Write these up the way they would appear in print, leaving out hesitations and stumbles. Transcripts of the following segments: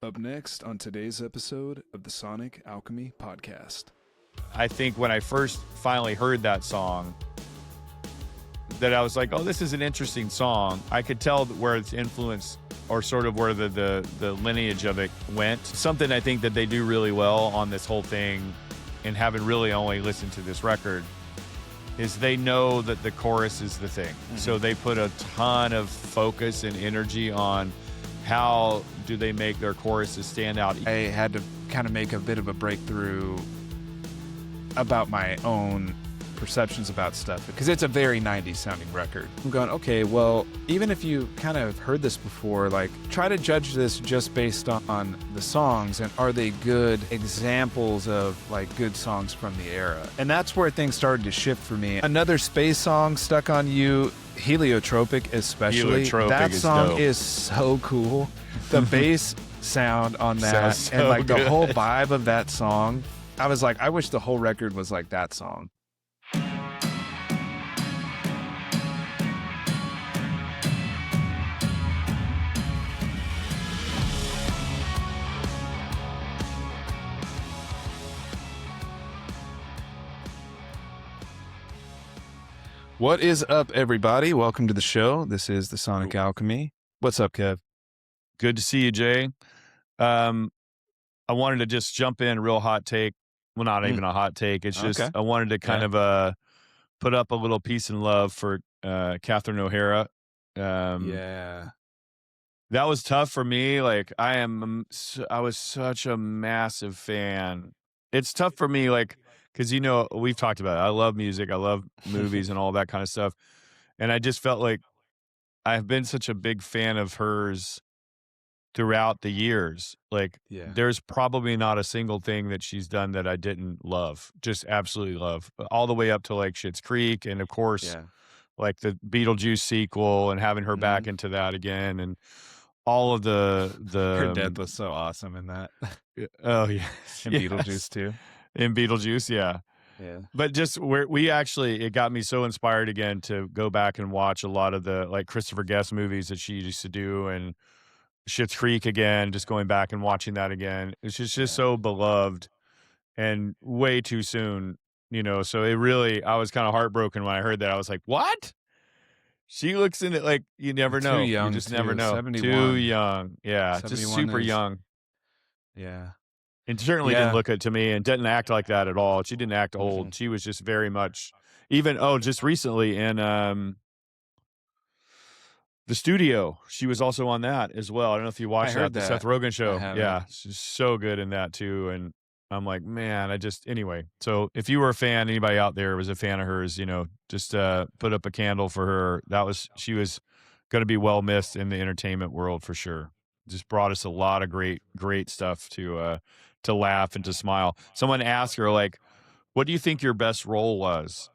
Up next on today's episode of the Sonic Alchemy Podcast. I think when I first finally heard that song, that I was like, oh, this is an interesting song. I could tell where its influence or sort of where the lineage of it went. Something I think that they do really well on this whole thing, and having really only listened to this record, is they know that the chorus is the thing. Mm-hmm. So they put a ton of focus and energy on how do they make their choruses stand out. I had to kind of make a bit of a breakthrough about my own perceptions about stuff, because it's a very 90s sounding record. I'm going, okay, well, even if you kind of heard this before, like, try to judge this just based on the songs, and are they good examples of, like, good songs from the era? And that's where things started to shift for me. Another space song, Stuck on You, Heliotropic especially. That song is so cool. The bass sound on that, so and, like, the whole vibe of that song, I was like, I wish the whole record was like that song. What is up, everybody? Welcome to the show. This is the Sonic Alchemy. What's up, Kev? Good to see you, Jay. I wanted to just jump in, real hot take. Well, not even a hot take. It's just, I wanted to kind of put up a little peace and love for Catherine O'Hara. That was tough for me. Like, I was such a massive fan. It's tough for me, like, because, you know, we've talked about it. I love music. I love movies and all that kind of stuff. And I just felt like I've been such a big fan of hers throughout the years. Like, there's probably not a single thing that she's done that I didn't love, just absolutely love, all the way up to, like, Schitt's Creek, and of course, like the Beetlejuice sequel, and having her back into that again, and all of the her death was so awesome in that. Oh yeah, and Beetlejuice too. In Beetlejuice, yeah. But just it got me so inspired again to go back and watch a lot of the, like, Christopher Guest movies that she used to do, and Schitt's Creek again, just going back and watching that again. It's just so beloved, and way too soon, you know. So I was kind of heartbroken when I heard that. I was like, what? She looks in it like, you never know. Too young, you just never know. 71. Too young. Yeah, just super young. Yeah. And certainly didn't look it to me, and didn't act like that at all. She didn't act old. She was just very much, even, just recently in The Studio, she was also on that as well. I don't know if you watched that, the Seth Rogen show. Yeah, she's so good in that too. And I'm like, man, anyway. So if you were a fan, anybody out there was a fan of hers, you know, just put up a candle for her. She was going to be well missed in the entertainment world for sure. Just brought us a lot of great stuff to laugh and to smile. Someone asked her, like, what do you think your best role was?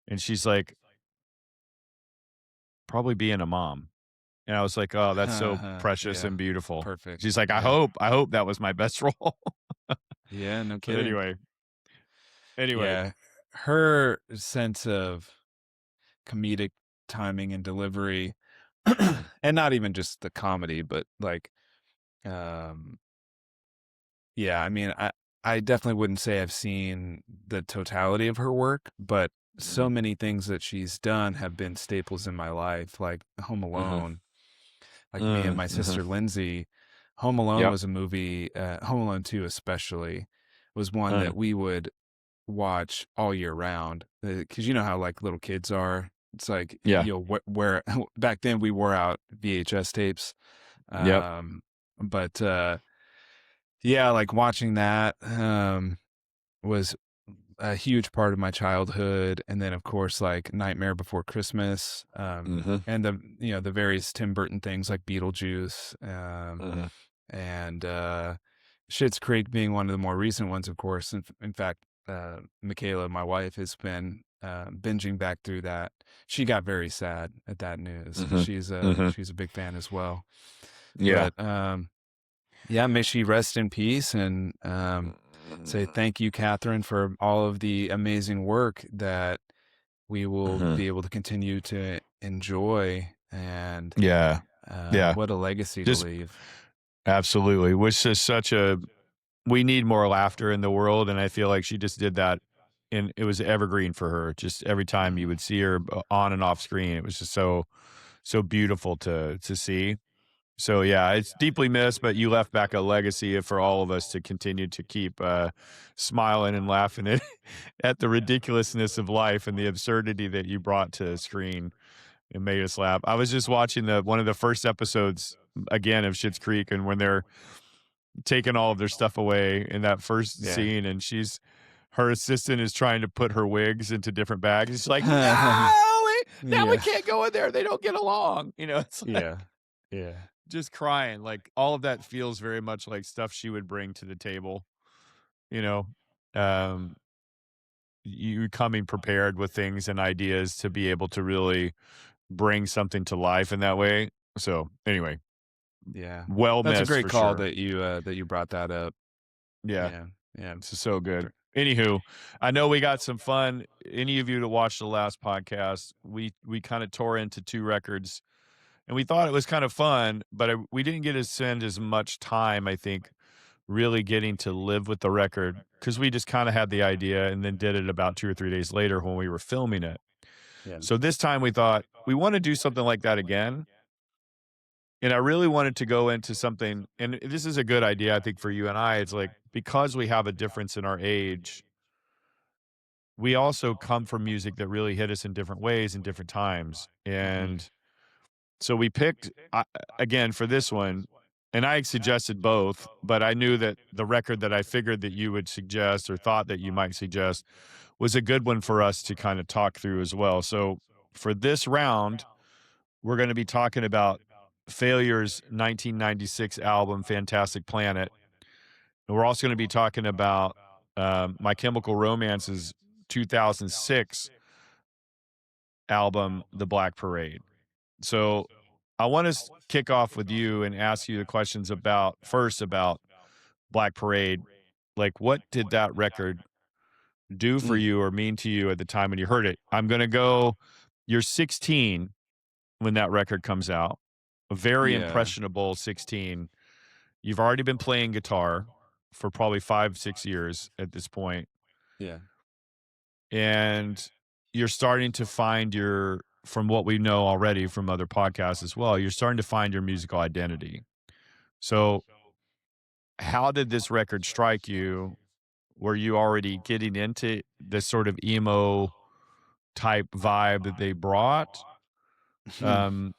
And she's like, probably being a mom. And I was like, oh, that's so precious and beautiful. Perfect. She's like, I hope that was my best role. Yeah, no kidding. Anyway. Her sense of comedic timing and delivery, and not even just the comedy, but, like, I mean, I definitely wouldn't say I've seen the totality of her work, but so many things that she's done have been staples in my life, like Home Alone. Like me and my sister Lindsay, Home Alone was a movie, Home Alone 2 especially, was one that we would watch all year round. Because you know how, like, little kids are. It's like, where back then we wore out VHS tapes. But like, watching that was a huge part of my childhood. And then, of course, like Nightmare Before Christmas, and the various Tim Burton things like Beetlejuice, and Schitt's Creek being one of the more recent ones, of course. In fact, Michaela, my wife, has been binging back through that. She got very sad at that news. She's a big fan as well. But may she rest in peace, and say thank you, Catherine, for all of the amazing work that we will be able to continue to enjoy. And what a legacy to leave. Absolutely. Which is we need more laughter in the world. And I feel like she just did that. And it was evergreen for her. Just every time you would see her on and off screen, it was just so beautiful to see. So yeah, it's deeply missed, but you left back a legacy for all of us to continue to keep smiling and laughing at the ridiculousness of life and the absurdity that you brought to screen. It made us laugh. I was just watching one of the first episodes again of Schitt's Creek, and when they're taking all of their stuff away in that first Yeah. scene, and her assistant is trying to put her wigs into different bags. She's like, no, now we Yeah. can't go in there. They don't get along. It's like Yeah. Yeah. just crying. Like all of that feels very much like stuff she would bring to the table. You know, um, you coming prepared with things and ideas to be able to really bring something to life in that way. So anyway, Yeah. well That's a missed great for call sure. that you brought that up. Yeah. Yeah. Yeah. This is so good. Anywho, I know we got some fun. Any of you that watched the last podcast, we kind of tore into 2 records, and we thought it was kind of fun, but we didn't get to spend as much time, I think, really getting to live with the record because we just kind of had the idea and then did it about 2 or 3 days later when we were filming it. Yeah. So this time we thought we want to do something like that again. And I really wanted to go into something, and this is a good idea, I think, for you and I. It's like because we have a difference in our age, we also come from music that really hit us in different ways in different times. Mhm. And so we picked, again, for this one, and I suggested both, but I knew that the record that I figured that you would suggest or thought that you might suggest was a good one for us to kind of talk through as well. So for this round, we're going to be talking about Failure's 1996 album, Fantastic Planet. And we're also going to be talking about My Chemical Romance's 2006 album, The Black Parade. So I want to kick off with you and ask you the questions about Black Parade. Like, what did that record do for Mm. you or mean to you at the time when you heard it? I'm going to go, you're 16 when that record comes out, a very Yeah. impressionable 16. You've already been playing guitar for probably 5-6 years at this point, Yeah. and you're starting to find from what we know already from other podcasts as well, you're starting to find your musical identity. So how did this record strike you? Were you already getting into this sort of emo type vibe that they brought? Um,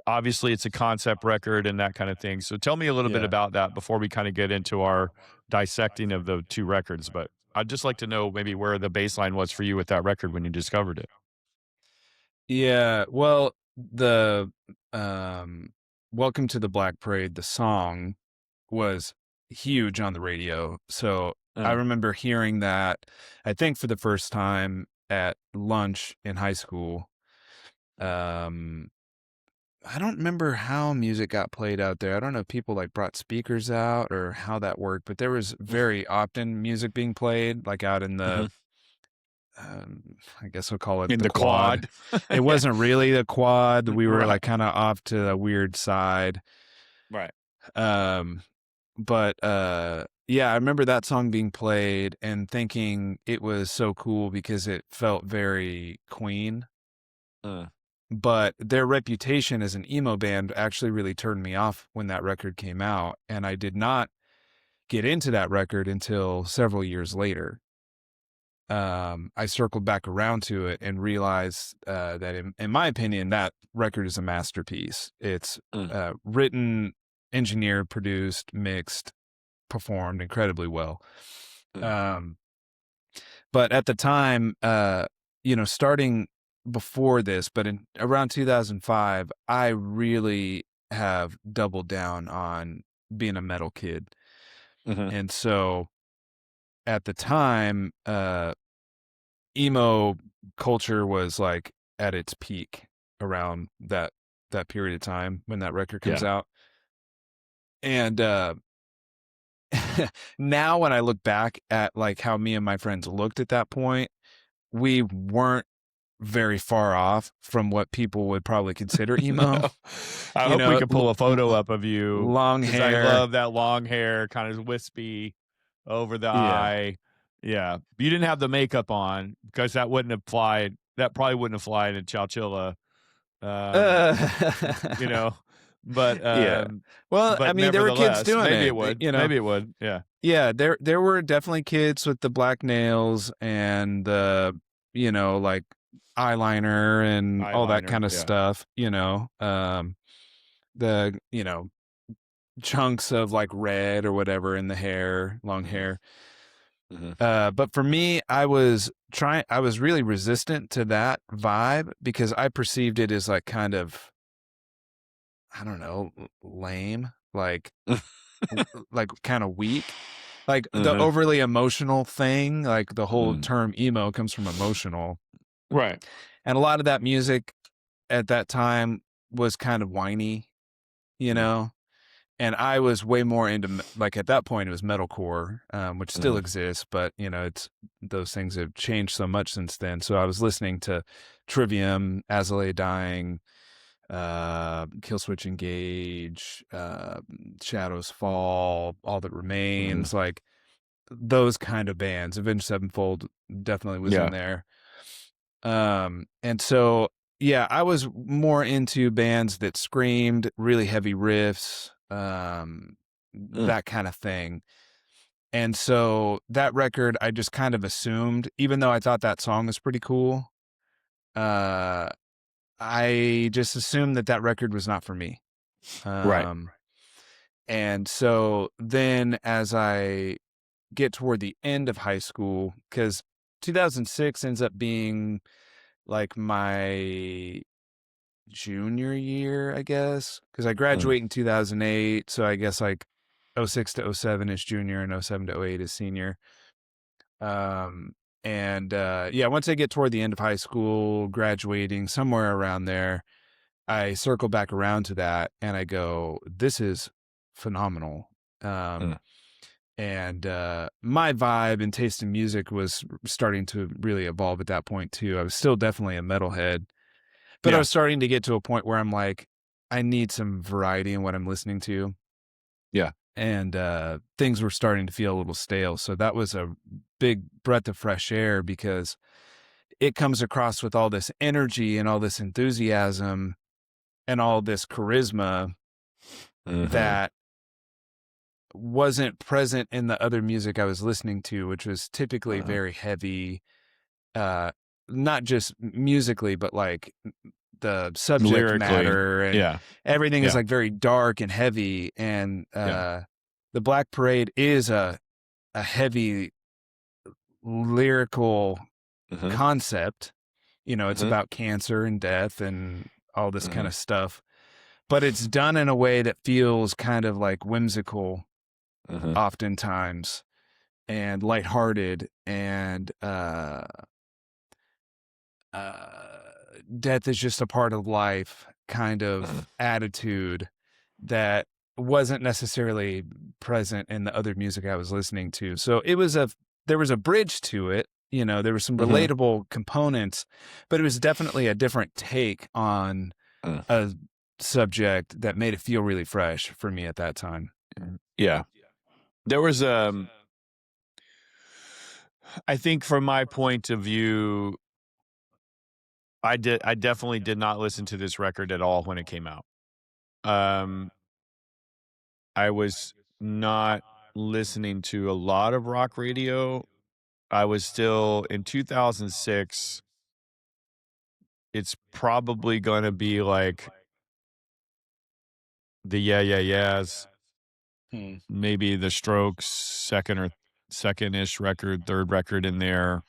obviously, it's a concept record and that kind of thing. So tell me a little bit Yeah. about that before we kind of get into our dissecting of the 2 records. But I'd just like to know maybe where the baseline was for you with that record when you discovered it. Yeah. Well, the um Welcome to the Black Parade, the song was huge on the radio. So I Uh, remember hearing that, I think for the first time at lunch in high school. Um I don't remember how music got played out there. I don't know if people like brought speakers out or how that worked, but there was very often music being played like out in the mhm. I guess we'll call it In the the quad. quad. It Yeah. wasn't really the quad. We were Right. like kind of off to the weird side. Right. Um, but yeah, I remember that song being played and thinking it was so cool because it felt very Queen. Uh, But their reputation as an emo band actually really turned me off when that record came out, and I did not get into that record until several years later. I circled back around to it and realized that, in my opinion, that record is a masterpiece. It's mm, written, engineered, produced, mixed, performed incredibly well. mm, Um, but at the time, starting before this, but in around 2005, I really have doubled down on being a metal kid. mhm. And so at the time, emo culture was like at its peak around that period of time when that record comes Yeah. out. And now when I look back at like how me and my friends looked at that point, we weren't very far off from what people would probably consider emo. No. I You hope we know, could pull a photo up of you long because I hair. love that long hair, kind of wispy over the Yeah. eye. Yeah. You didn't have the makeup on because that wouldn't have applied. That probably wouldn't have applied in Chowchilla. Um, you Uh, know, but yeah. Well, I mean, there were kids nevertheless, doing maybe it it, would. you know. Maybe it would. Yeah. Yeah, there were definitely kids with the black nails and the, you know, like eyeliner and all that Eyeliner. kind of Yeah. stuff, you know. The, you know, chunks of like red or whatever in the hair, long Mm-hmm. hair. Mm-hmm. But for me, I was really resistant to that vibe because I perceived it as like kind of, I don't know, lame, like kind of weak. Like the Mm-hmm. overly emotional thing, like the whole Mm. term emo comes from emotional. Right. And a lot of that music at that time was kind of whiny, you Mm. know? And I was way more into like at that point it was metalcore, which still Mm-hmm. exists, but you know, it's those things have changed so much since then. So I was listening to Trivium, Azalea Dying, Killswitch Engage, Shadows Fall, All That Mm-hmm. Remains, like those kind of bands. Avenged Sevenfold definitely was in Yeah. there. And so yeah, I was more into bands that screamed, really heavy riffs, Mm. that kind of thing. And so that record I just kind of assumed, even though I thought that song was pretty cool, uh I just assumed that that record was not for me. Right. And so then as I get toward the end of high school, because 2006 ends up being like my junior year, I guess, because I Mm. graduate in 2008. So I guess like '06 to '07 is junior and '07 to '08 is senior. Um, and yeah, once I get toward the end of high school, graduating somewhere around there, I circle back around to that and I go, this is phenomenal. Um, Mm. and my vibe and taste in music was starting to really evolve at that point too. I was still definitely a metalhead, but I Yeah. was starting to get to a point where I'm like, I need some variety in what I'm listening to. Yeah. And things were starting to feel a little stale. So that was a big breath of fresh air because it comes across with all this energy and all this enthusiasm and all this charisma Mm-hmm. that wasn't present in the other music I was listening to, which was typically Uh-huh. very heavy, uh, not just musically, but like the subject Lyrically. matter and Yeah. everything is Yeah. like very dark and heavy. And Yeah. the Black Parade is a heavy lyrical Mm-hmm. concept. You know, it's Mm-hmm. about cancer and death and all this kind Mm-hmm. of stuff, but it's done in a way that feels kind of like whimsical Mm-hmm. oftentimes and lighthearted and death is just a part of life kind Mm-hmm. of attitude that wasn't necessarily present in the other music I was listening to. So there was a bridge to it, you know, there were some Mm-hmm. relatable components, but it was definitely a different take on Mm. a subject that made it feel really fresh for me at that time. Yeah. There was I think from my point of view, I definitely did not listen to this record at all when it came out. Um I was not listening to a lot of rock radio. I was still in 2006. It's probably going to be like the Yeah Yeah Yeahs, Hmm. maybe the Strokes second-ish record, third record in there.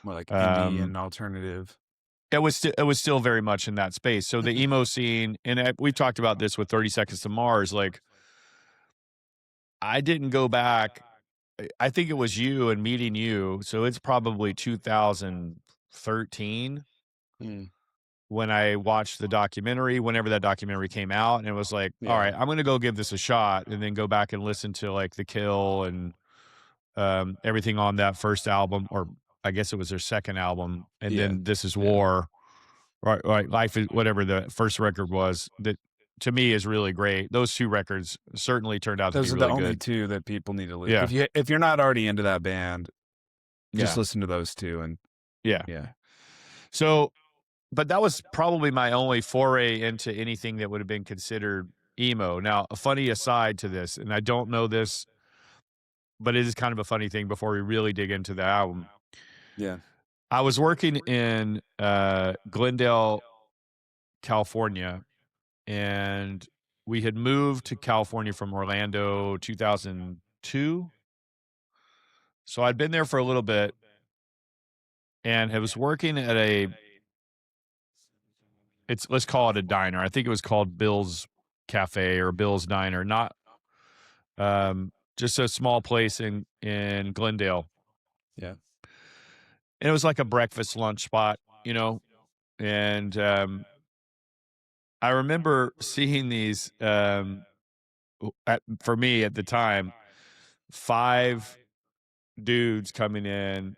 More like indie Um and alternative. it was still very much in that space. So the emo scene, and we've talked about this with 30 Seconds to Mars. Like I didn't go back. I think it was you and meeting you. So it's probably 2013 Hmm. when I watched the documentary, whenever that documentary came out, and it was like, all Yeah. right, I'm going to go give this a shot, and then go back and listen to like The Kill and everything on that first album, or I guess it was their second album, and Yeah. then This Is Yeah. War, right? Life is whatever the first record was. That to me is really great. Those two records certainly turned out to be Those are the really only good. 2 that people need to Yeah, if you're not already into that band, just yeah, listen to those 2 and yeah. yeah. So, but that was probably my only foray into anything that would have been considered emo. Now, a funny aside to this, and I don't know this, but it is kind of a funny thing before we really dig into the album. Yeah. I was working in Glendale, California, and we had moved to California from Orlando 2002. So I'd been there for a little bit and I was working at let's call it a diner. I think it was called Bill's Cafe or Bill's Diner, not just a small place in Glendale. Yeah. And it was like a breakfast lunch spot, you know. And I remember seeing these for me at the time, 5 dudes coming in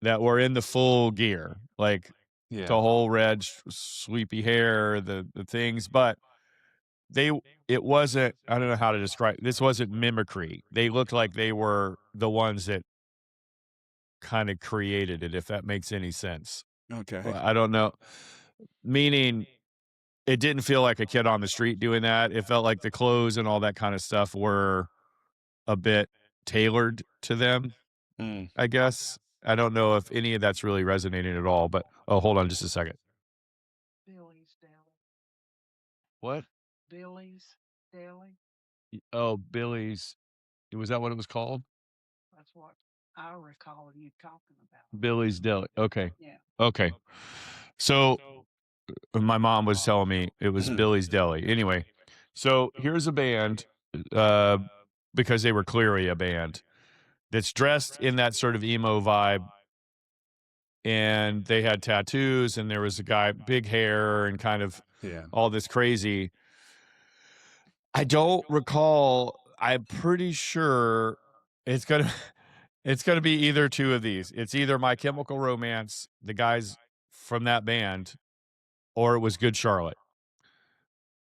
that were in the full gear, like the Yeah. whole red sweepy hair, the things, but they it wasn't, I don't know how to describe, this wasn't mimicry. They looked like they were the ones that kind of created it, if that makes any sense. Okay. Well, I don't know. Meaning it didn't feel like a kid on the street doing that. It felt like the clothes and all that kind of stuff were a bit tailored to them, Mm. I guess. I don't know if any of that's really resonating at all, but oh, hold on just a second. Billy's Deli. What? Billy's Deli. Oh, Billy's. Was that what it was called? That's what I recall you talking about. Billy's Deli. Okay. Yeah. Okay. So my mom was telling me it was Billy's Deli. Anyway, so here's a band, uh, because they were clearly a band that's dressed in that sort of emo vibe. And they had tattoos, and there was a guy, big hair, and kind of Yeah. all this crazy. I don't recall. I'm pretty sure it's gonna it's gonna be either 2 of these. It's either My Chemical Romance, the guys from that band, or it was Good Charlotte.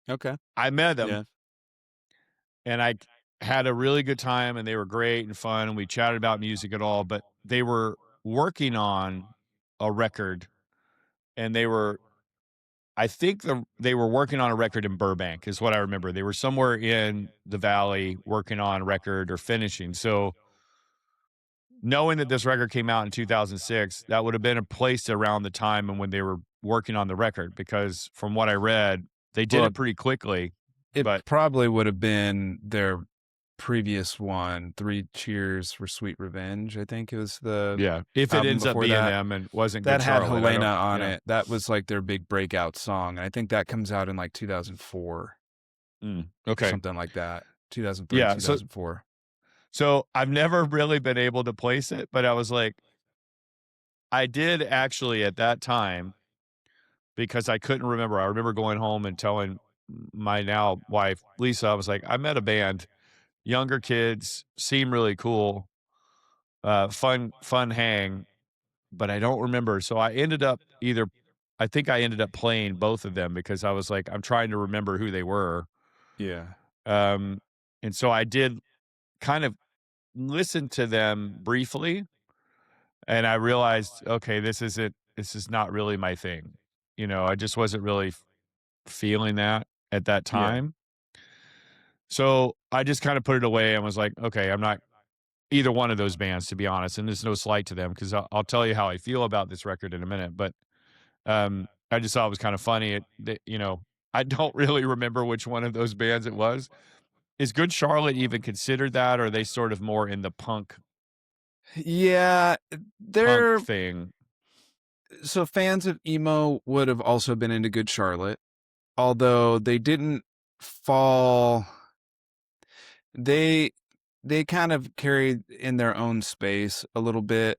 Okay. I met them Yeah. and I had a really good time, and they were great and fun, and we chatted about music at all, but they were working on a record, and I think they were working on a record in Burbank is what I remember. They were somewhere in the valley working on a record or finishing. So knowing that this record came out in 2006, that would have been a place around the time and when they were working on the record, because from what I read, they did Well, it pretty quickly. it But probably would have been their previous one, 3 Cheers for Sweet Revenge, I think it was the yeah, if it album ends up before being that. them and wasn't That Good had Charlotte, I Helena don't, on yeah. it. That was like their big breakout song. And I think that comes out in like 2004 or Okay. something like that. 2003, Yeah. 2004. So I've never really been able to place it, but I was like, I did actually at that time, because I couldn't remember. I remember going home and telling my now wife, Lisa, I was like, I met a band, younger kids, seem really cool, fun hang, but I don't remember. So I think I ended up playing both of them because I was like, I'm trying to remember who they were. Yeah. Um, and so I did kind of listen to them briefly, and I realized, okay, this is not really my thing. I just wasn't really feeling that at that Yeah. time. So I just kind of put it away and was like, okay, I'm not either one of those bands, to be honest. And there's no slight to them, because I'll tell you how I feel about this record in a minute. But I just thought it was kind of funny. I don't really remember which one of those bands it was. Is Good Charlotte even considered that, or are they sort of more in the punk Yeah, they're thing? so fans of emo would have also been into Good Charlotte, although they didn't fall. They kind of carried in their own space a little bit.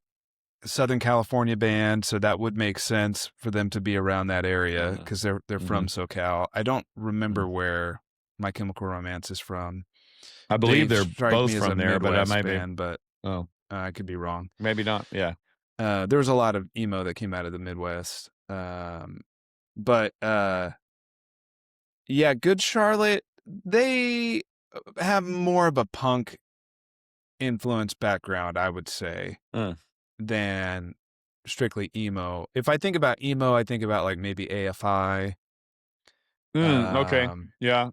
Southern California band, so that would make sense for them to be around that area because they're from SoCal. I don't remember where My Chemical Romance is from. I believe They they're strike both me as from a there, but I Midwest might be. band, but Oh, I could be wrong. maybe not. Yeah. there was a lot of emo that came out of the Midwest. But yeah, Good Charlotte, they have more of a punk influence background, I would say, than strictly emo. If I think about emo, I think about like maybe AFI. Okay. Yeah.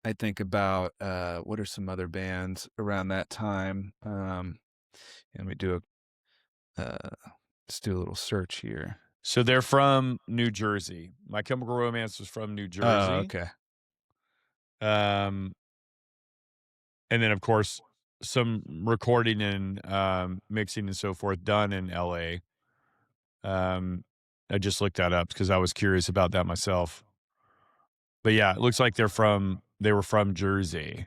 I think about what are some other bands around that time? Let me do let's do a little search here. So they're from New Jersey. My Chemical Romance was from New Oh, Jersey. okay. And then of course some recording and mixing and so forth done in LA. I just looked that up because I was curious about that myself. But yeah, it looks like they were from Jersey.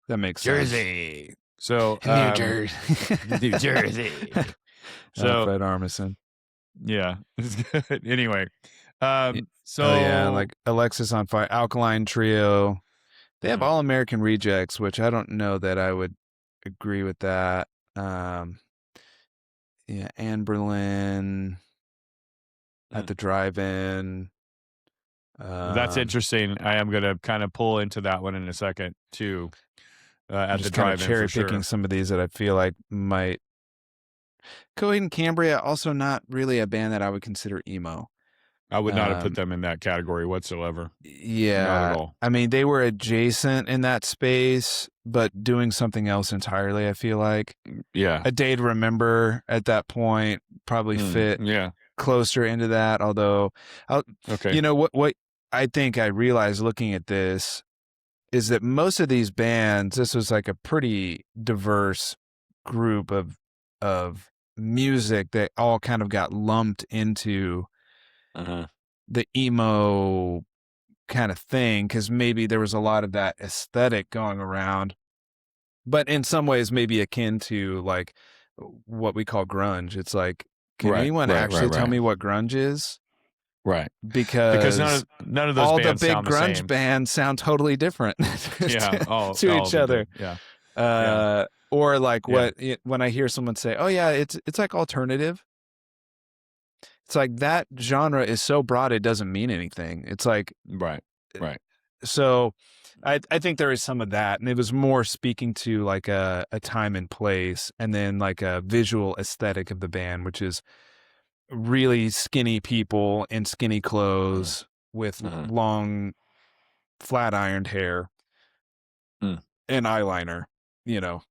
That makes sense. Jersey. So New Jersey. New Jersey. So Fred Armisen. Yeah, it's good. Anyway, so oh yeah, like Alexis on Fire, Alkaline Trio. They have All American Rejects, which I don't know that I would agree with that. Yeah, Anne Berlin at the Drive-In. That's interesting. I am going to kind of pull into that one in a second too. At the Drive-In, cherry for picking sure. some of these that I feel like might. Coheed and Cambria, also not really a band that I would consider emo. I would not have put them in that category whatsoever. Yeah, not at all. I mean, they were adjacent in that space, but doing something else entirely. I feel like, yeah, A Day to Remember at that point probably fit closer into that. Although, you know what I think I realized looking at this is that most of these bands, this was like a pretty diverse group of music that all kind of got lumped into the emo kind of thing, because maybe there was a lot of that aesthetic going around, but in some ways maybe akin to like what we call grunge. It's like, can anyone actually tell me what grunge is? Right. Because none of those all bands the big sound grunge the same. bands sound totally different to each other. Or like when I hear someone say, "Oh yeah, it's like alternative." It's like that genre is so broad it doesn't mean anything. It's like right. So I think there is some of that, and it was more speaking to like a time and place, and then like a visual aesthetic of the band, which is really skinny people in skinny clothes with long flat ironed hair and eyeliner, you know.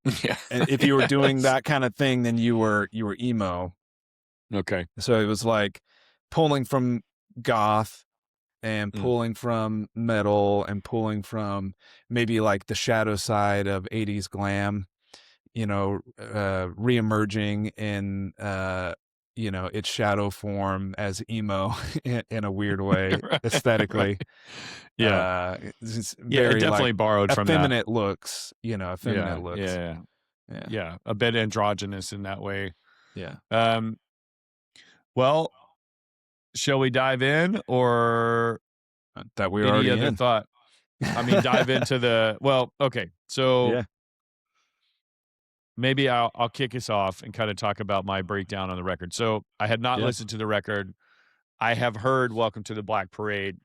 And if you were doing that kind of thing, then you were emo. Okay. So it was like pulling from goth and pulling from metal and pulling from maybe like the shadow side of 80s glam, you know, reemerging in you know, its shadow form as emo in a weird way aesthetically. It's very it definitely like borrowed from effeminate looks, you know, effeminate looks. Yeah, a bit androgynous in that way. Yeah. Well, shall we dive in, or that we're any already other in? thought? I mean, dive into the okay. So maybe I'll kick us off and kind of talk about my breakdown on the record. So I had not listened to the record. I have heard Welcome to the Black Parade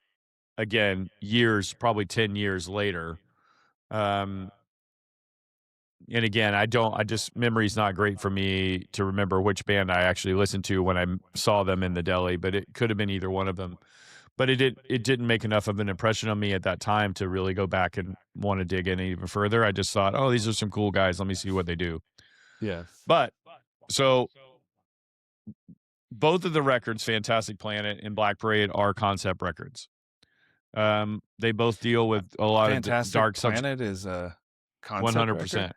again years, probably 10 years later. And again, memory's not great for me to remember which band I actually listened to when I saw them in the deli, but it could have been either one of them. But it didn't make enough of an impression on me at that time to really go back and want to dig in even further. I just thought, oh, these are some cool guys. Let me see what they do. Yes. But so both of the records, Fantastic Planet and Black Parade, are concept records. They both deal with a lot of dark subjects. Planet is a concept 100%. record?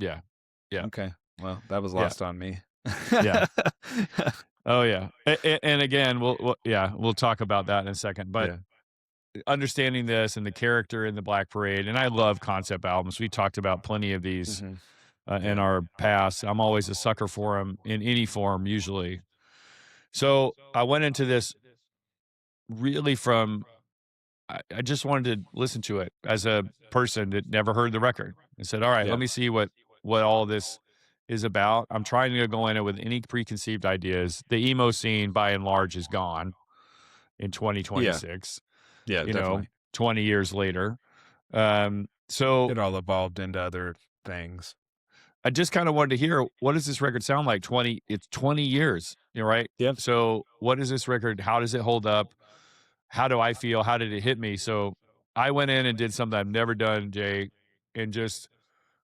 Yeah. Okay. Well, that was lost on me. Yeah. Oh yeah. And again, we'll talk about that in a second. But understanding this and the character in the Black Parade, and I love concept albums. We talked about plenty of these in our past. I'm always a sucker for them in any form, usually. So I went into this really from, I just wanted to listen to it as a person that never heard the record. I said, all right, let me see what all this is about. I'm trying to go in it with any preconceived ideas. The emo scene, by and large, is gone in Yeah. 2026. Yeah, You know, definitely. 20 years later. It So all evolved into other things. I just kind of wanted to hear, what does this record sound like? It's 20 years, right? Yep. So what is this record? How does it hold up? How do I feel? How did it hit me? So I went in and did something I've never done, Jay, and just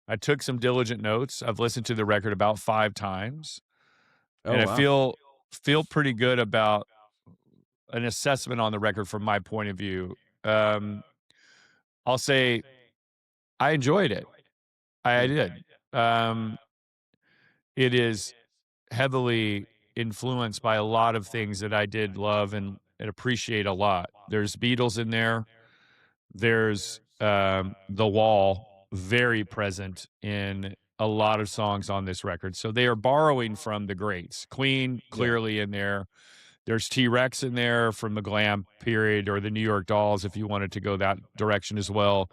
I took some diligent notes. I've listened to the record about 5 times, Oh, and I wow. feel pretty good about an assessment on the record from my point of view. I'll say I enjoyed it. I did. It is heavily influenced by a lot of things that I did love and appreciate a lot. There's Beatles in there. There's The Wall, very present in a lot of songs on this record. So they are borrowing from the greats. Queen, clearly in there. There's T-Rex in there from the glam period, or the New York Dolls, if you wanted to go that direction as well.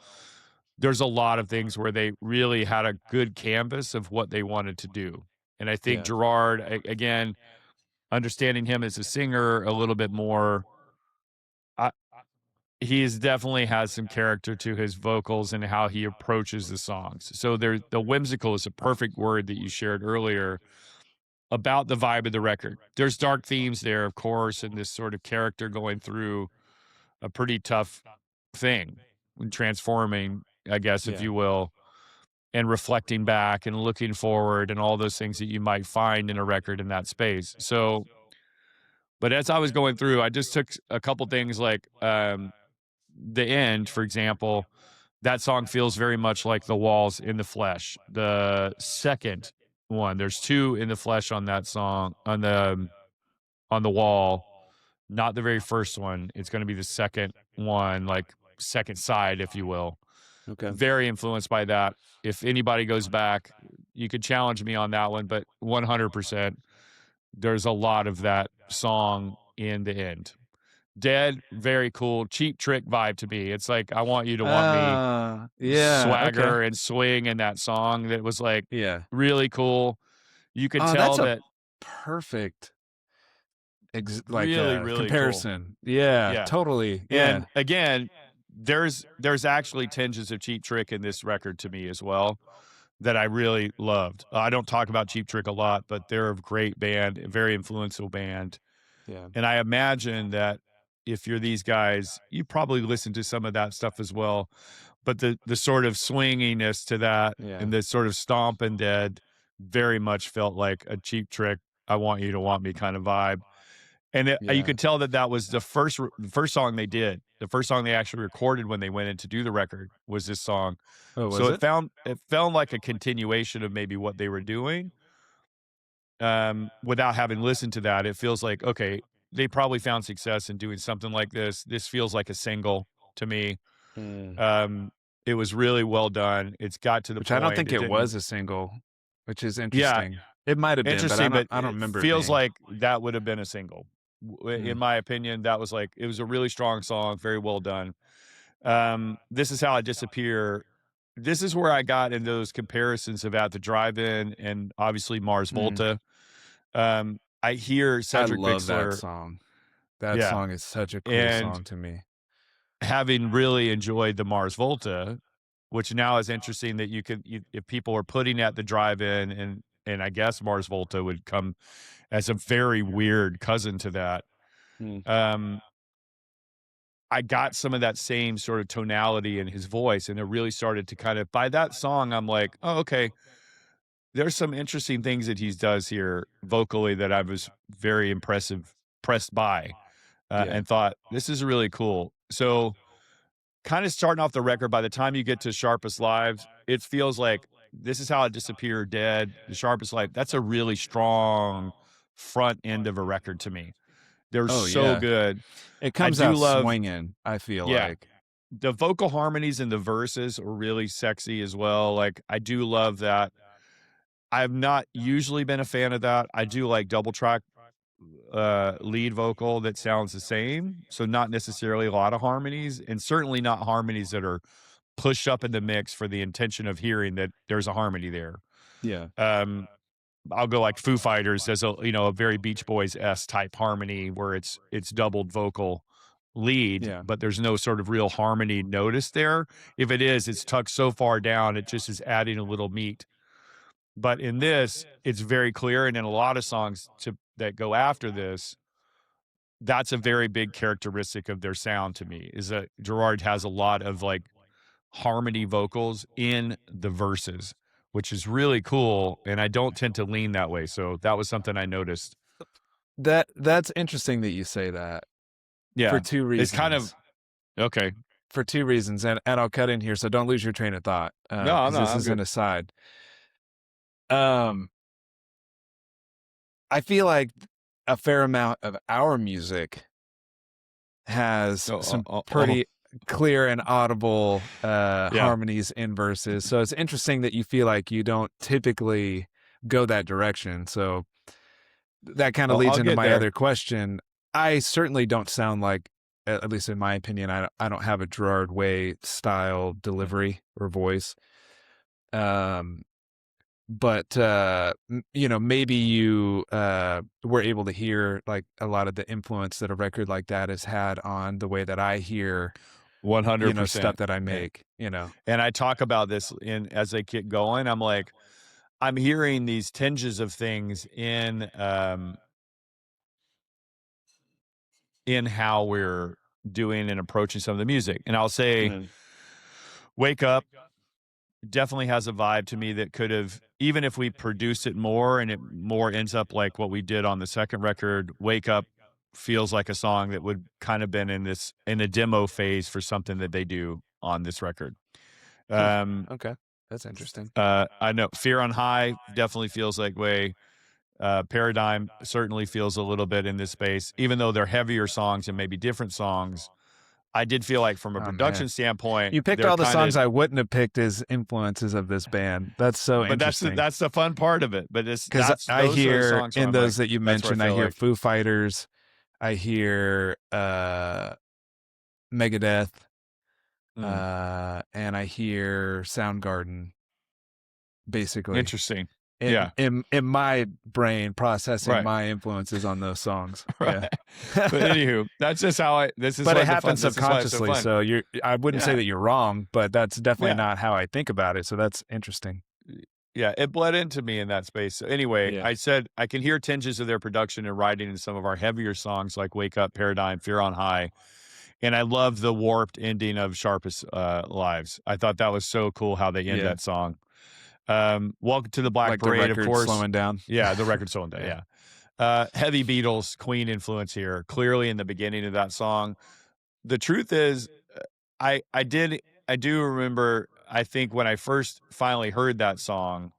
There's a lot of things where they really had a good canvas of what they wanted to do. And I think Gerard, again, understanding him as a singer a little bit more, he's definitely has some character to his vocals and how he approaches the songs. So the whimsical is a perfect word that you shared earlier about the vibe of the record. There's dark themes there, of course, and this sort of character going through a pretty tough thing and transforming, I guess, if you will, and reflecting back and looking forward and all those things that you might find in a record in that space. So, but as I was going through, I just took a couple things like the end, for example. That song feels very much like The Wall's In the Flesh. The second one, there's 2 In the Flesh on that song, on the Wall. Not the very first one. It's going to be the second one, like second side, if you will. Okay. Very influenced by that. If anybody goes back, you could challenge me on that one, but 100%, there's a lot of that song in the end. Dead, very cool. Cheap Trick vibe to me. It's like, I want you to want me swagger and swing in that song. That was like really cool. You could tell that's that a perfect really, really comparison. Cool. Yeah, totally. And again, there's actually tinges of Cheap Trick in this record to me as well that I really loved. I don't talk about Cheap Trick a lot, but they're a great band, a very influential band. Yeah. And I imagine that if you're these guys, you probably listen to some of that stuff as well. But the sort of swinginess to that and the sort of stomp and dead very much felt like a Cheap Trick, I want you to want me kind of vibe. And you could tell that was the first song they did. The first song they actually recorded when they went in to do the record was this song. Oh, was so it? It felt like a continuation of maybe what they were doing. Without having listened to that, it feels like, okay, they probably found success in doing something like this. This feels like a single to me. It was really well done. It's got to the Which point. I don't think it was a single, which is interesting. It might have been, but I don't remember. It feels like that would have been a single. In my opinion, that was like, it was a really strong song, very well done. This Is How I Disappear. This is where I got in those comparisons of At the Drive-In and obviously Mars Volta. I hear Cedric I love Bixler. that song. That song is such a cool song to me. Having really enjoyed the Mars Volta, which now is interesting that if people are putting At the Drive-In and I guess Mars Volta would come as a very weird cousin to that. I got some of that same sort of tonality in his voice, and it really started to kind of, by that song, I'm like, oh, okay, there's some interesting things that he does here vocally that I was very impressed by, and thought, this is really cool. So kind of starting off the record, by the time you get to Sharpest Lives, it feels like This Is How I Disappear, Dead, The Sharpest Life. That's a really strong front end of a record to me. They're so good. It comes out swinging, I feel like. The vocal harmonies in the verses are really sexy as well. Like, I do love that. I've not usually been a fan of that. I do like double track lead vocal that sounds the same. So not necessarily a lot of harmonies, and certainly not harmonies that are pushed up in the mix for the intention of hearing that there's a harmony there. Yeah. I'll go like Foo Fighters as a very Beach Boys-esque type harmony where it's doubled vocal lead, Yeah. but there's no sort of real harmony noticed there. If it is, it's tucked so far down, it just is adding a little meat. But in this, it's very clear, and in a lot of songs that go after this, that's a very big characteristic of their sound to me, is that Gerard has a lot of like harmony vocals in the verses, which is really cool, and I don't tend to lean that way. So that was something I noticed. That's interesting that you say that. Yeah. For two reasons. It's kind of okay. For two reasons, and I'll cut in here, so don't lose your train of thought. No, this I'm is good. an aside. I feel like a fair amount of our music has some pretty clear and audible harmonies in verses. So it's interesting that you feel like you don't typically go that direction. So that kind of leads into my other question. I certainly don't sound like, at least in my opinion, I don't have a Gerard Way style delivery or voice. But maybe you were able to hear like a lot of the influence that a record like that has had on the way that I hear 100% stuff that I make, And I talk about this as I get going. I'm like, I'm hearing these tinges of things in how we're doing and approaching some of the music. And I'll say, Wake Up definitely has a vibe to me that could have, even if we produced it more and it more ends up like what we did on the second record, Wake Up feels like a song that would kind of been in a demo phase for something that they do on this record. Okay. That's interesting. I know Fear on High definitely feels like way. Paradigm certainly feels a little bit in this space, even though they're heavier songs and maybe different songs. I did feel like from a production standpoint, you picked all the songs I wouldn't have picked as influences of this band. That's so interesting. But that's the fun part of it. But it's because I hear in those that you mentioned, I hear Foo Fighters, I hear Megadeth, and I hear Soundgarden. Basically, interesting. In my brain processing my influences on those songs. Right. But anywho, that's just how this is. But it happens subconsciously, so I wouldn't say that you're wrong, but that's definitely not how I think about it. So that's interesting. Yeah, it bled into me in that space. So anyway, I said I can hear tinges of their production and writing in some of our heavier songs like Wake Up, Paradigm, Fear on High. And I love the warped ending of Sharpest Lives. I thought that was so cool how they end that song. Welcome to the Black Parade, of course. Slowing down. Yeah, the record slowing down. Heavy Beatles, Queen influence here, clearly in the beginning of that song. The truth is, I do remember, I think when I first finally heard that song,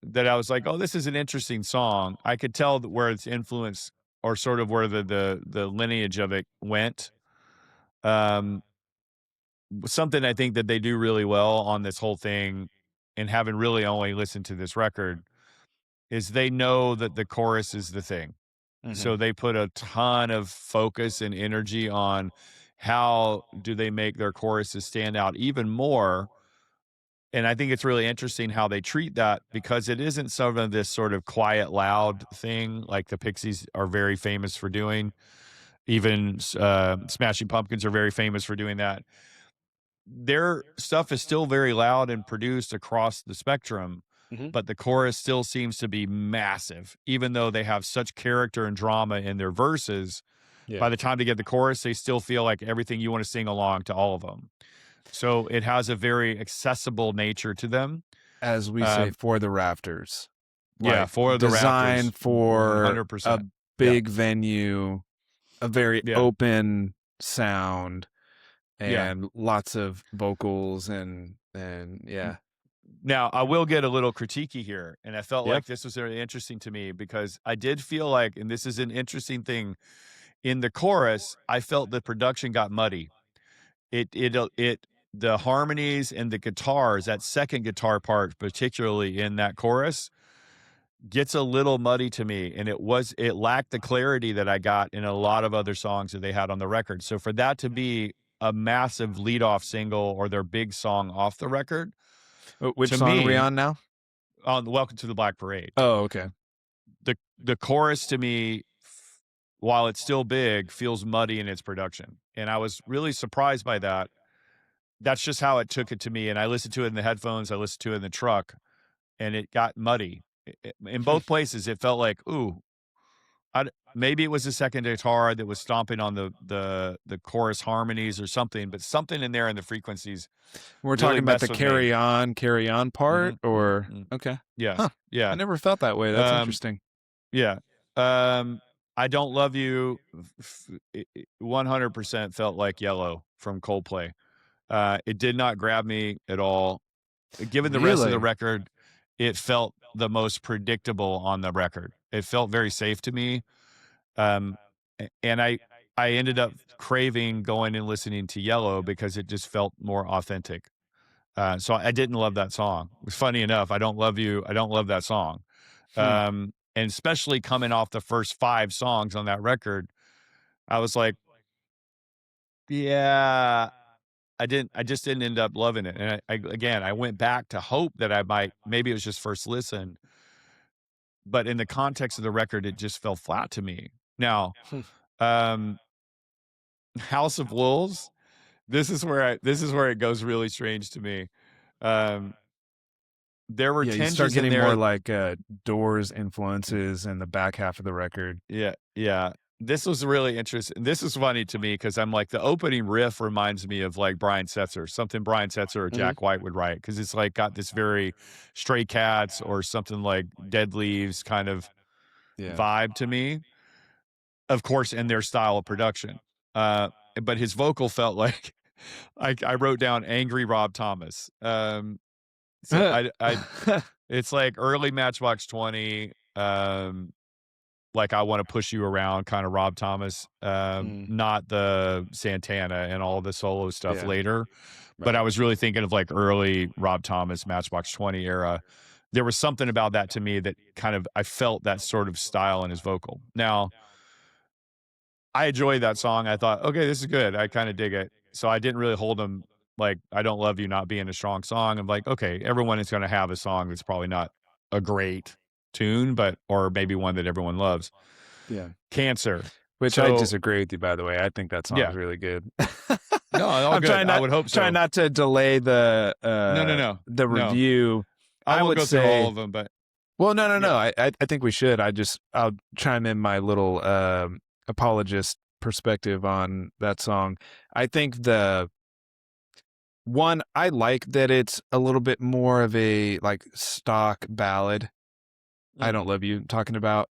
that I was like, oh, this is an interesting song. I could tell where its influence or sort of where the lineage of it went. Something I think that they do really well on this whole thing, and having really only listened to this record, is they know that the chorus is the thing. So they put a ton of focus and energy on how do they make their choruses stand out even more. And I think it's really interesting how they treat that, because it isn't some of this sort of quiet, loud thing like the Pixies are very famous for doing. Even Smashing Pumpkins are very famous for doing that. Their stuff is still very loud and produced across the spectrum, but the chorus still seems to be massive, even though they have such character and drama in their verses. By the time they get the chorus, they still feel like everything you want to sing along to all of them. So it has a very accessible nature to them. As we say, for the rafters. For the rafters. Designed for 100%. a big venue, a very open sound, and lots of vocals and Now, I will get a little critiquey here, and I felt like this was very interesting to me, because I did feel like, and this is an interesting thing, in the chorus, I felt the production got muddy. The harmonies and the guitars, that second guitar part, particularly in that chorus, gets a little muddy to me, and it lacked the clarity that I got in a lot of other songs that they had on the record. So for that to be a massive leadoff single or their big song off the record. Which To song are we me, on now? on Welcome to the Black Parade, Oh, okay. the chorus to me, while it's still big, feels muddy in its production. And I was really surprised by that. That's just how it took it to me. And I listened to it in the headphones, I listened to it in the truck, and it got muddy. In both places, it felt like, ooh, maybe it was the second guitar that was stomping on the chorus harmonies or something, but something in there in the frequencies We're really talking about the messed with me. carry on part, or okay. Yeah, Huh. yeah. I never felt that way. That's interesting. Yeah. I Don't Love You 100% felt like Yellow from Coldplay. It did not grab me at all. Given the rest of the Really? record, it felt the most predictable on the record. It felt very safe to me. And I ended up craving going and listening to Yellow because it just felt more authentic. So I didn't love that song. It was funny enough. I Don't Love You. I don't love that song. And especially coming off the first 5 songs on that record, I was like, yeah, I just didn't end up loving it. And again, I went back to hope that I might, maybe it was just first listen, but in the context of the record, it just fell flat to me. Now, um, House of Wolves, this is where it goes really strange to me. There were Yeah, you start tinges in getting there. more like Doors influences in the back half of the record. Yeah. This was really interesting. This is funny to me because I'm like, the opening riff reminds me of like Brian Setzer, something Brian Setzer or Jack White would write, because it's like got this very Stray Cats or something like Dead Leaves kind of vibe to me. Of course, in their style of production. But his vocal felt like I wrote down angry Rob Thomas. So I it's like early Matchbox 20, like I want to push you around kind of Rob Thomas, not the Santana and all the solo stuff later. But I was really thinking of like early Rob Thomas, Matchbox 20 era. There was something about that to me that kind of, I felt that sort of style in his vocal. Now, I enjoyed that song. I thought, okay, this is good. I kind of dig it. So I didn't really hold him like I Don't Love You not being a strong song. I'm like, okay, everyone is going to have a song that's probably not a great tune, but, or maybe one that everyone loves. Yeah. Cancer. Which I disagree with you, by the way. I think that song is really good. No, all good. I would hope so. Trying not to delay the No. the review. I would go say, through all of them, but well, no. I think we should. I'll chime in my little apologist perspective on that song. I think I like that it's a little bit more of a like stock ballad. I Don't Love You, talking about.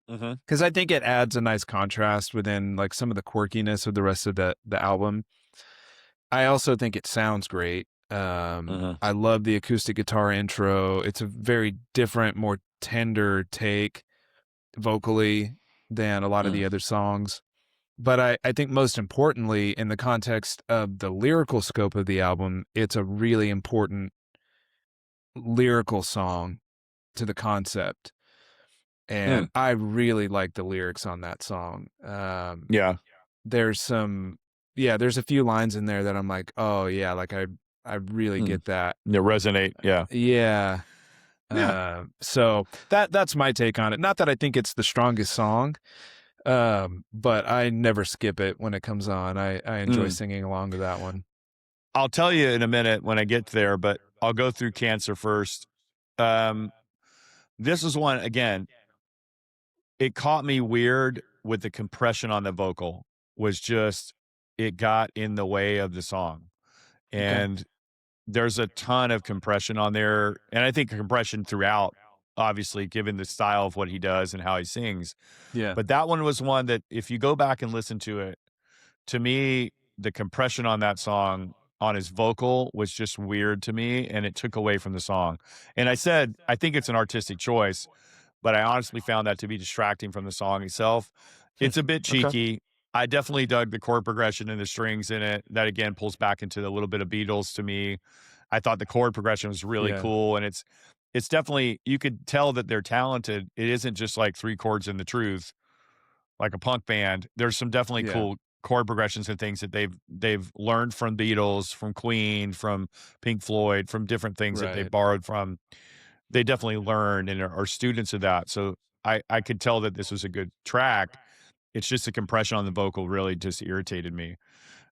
Because I think it adds a nice contrast within like some of the quirkiness of the rest of the album. I also think it sounds great. I love the acoustic guitar intro. It's a very different, more tender take vocally than a lot of the other songs. But I think most importantly, in the context of the lyrical scope of the album, it's a really important lyrical song to the concept. And I really like the lyrics on that song. There's a few lines in there that I'm like, oh yeah, like I really get that. They resonate. Yeah. So that's my take on it. Not that I think it's the strongest song, but I never skip it when it comes on. I enjoy singing along to that one. I'll tell you in a minute when I get there, but I'll go through Cancer first. This is one, again, it caught me weird with the compression on the vocal. Was just, it got in the way of the song. And there's a ton of compression on there. And I think compression throughout, obviously, given the style of what he does and how he sings. Yeah. But that one was one that if you go back and listen to it, to me, the compression on that song, on his vocal, was just weird to me, and it took away from the song. And I said, I think it's an artistic choice, but I honestly found that to be distracting from the song itself. It's a bit cheeky. I definitely dug the chord progression and the strings in it. That again pulls back into a little bit of Beatles to me. I thought the chord progression was really cool, and it's definitely, you could tell that they're talented. It isn't just like 3 chords in the truth, like a punk band. There's some definitely chord progressions and things that they've learned from Beatles, from Queen, from Pink Floyd, from different things that they Right. borrowed from. They definitely learn and are students of that. So I could tell that this was a good track. It's just the compression on the vocal really just irritated me.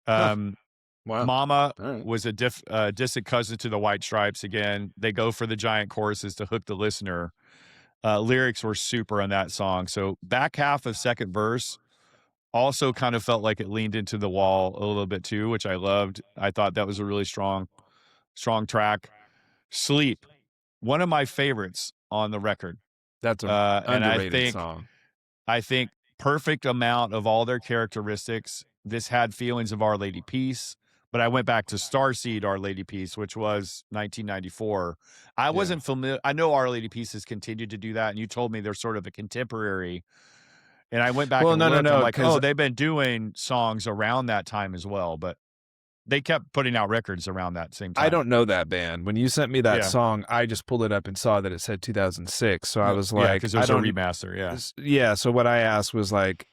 Huh. Um, Wow. Mama All right. was a distant cousin to the White Stripes. Again, they go for the giant choruses to hook the listener. Lyrics were super on that song. So back half of second verse also kind of felt like it leaned into the wall a little bit too, which I loved. I thought that was a really strong track. Sleep, one of my favorites on the record. That's an And underrated song. I think perfect amount of all their characteristics. This had feelings of Our Lady Peace, but I went back to Starseed Our Lady Peace, which was 1994. I wasn't familiar. I know Our Lady Peace has continued to do that, and you told me they're sort of a contemporary. And I went back Well, and no, looked. I'm like, because oh, they've been doing songs around that time as well, but they kept putting out records around that same time. I don't know that band. When you sent me that Yeah. song, I just pulled it up and saw that it said 2006. So I was yeah, like, because I there's a don't. remaster. Yeah. Yeah. So what I asked was like,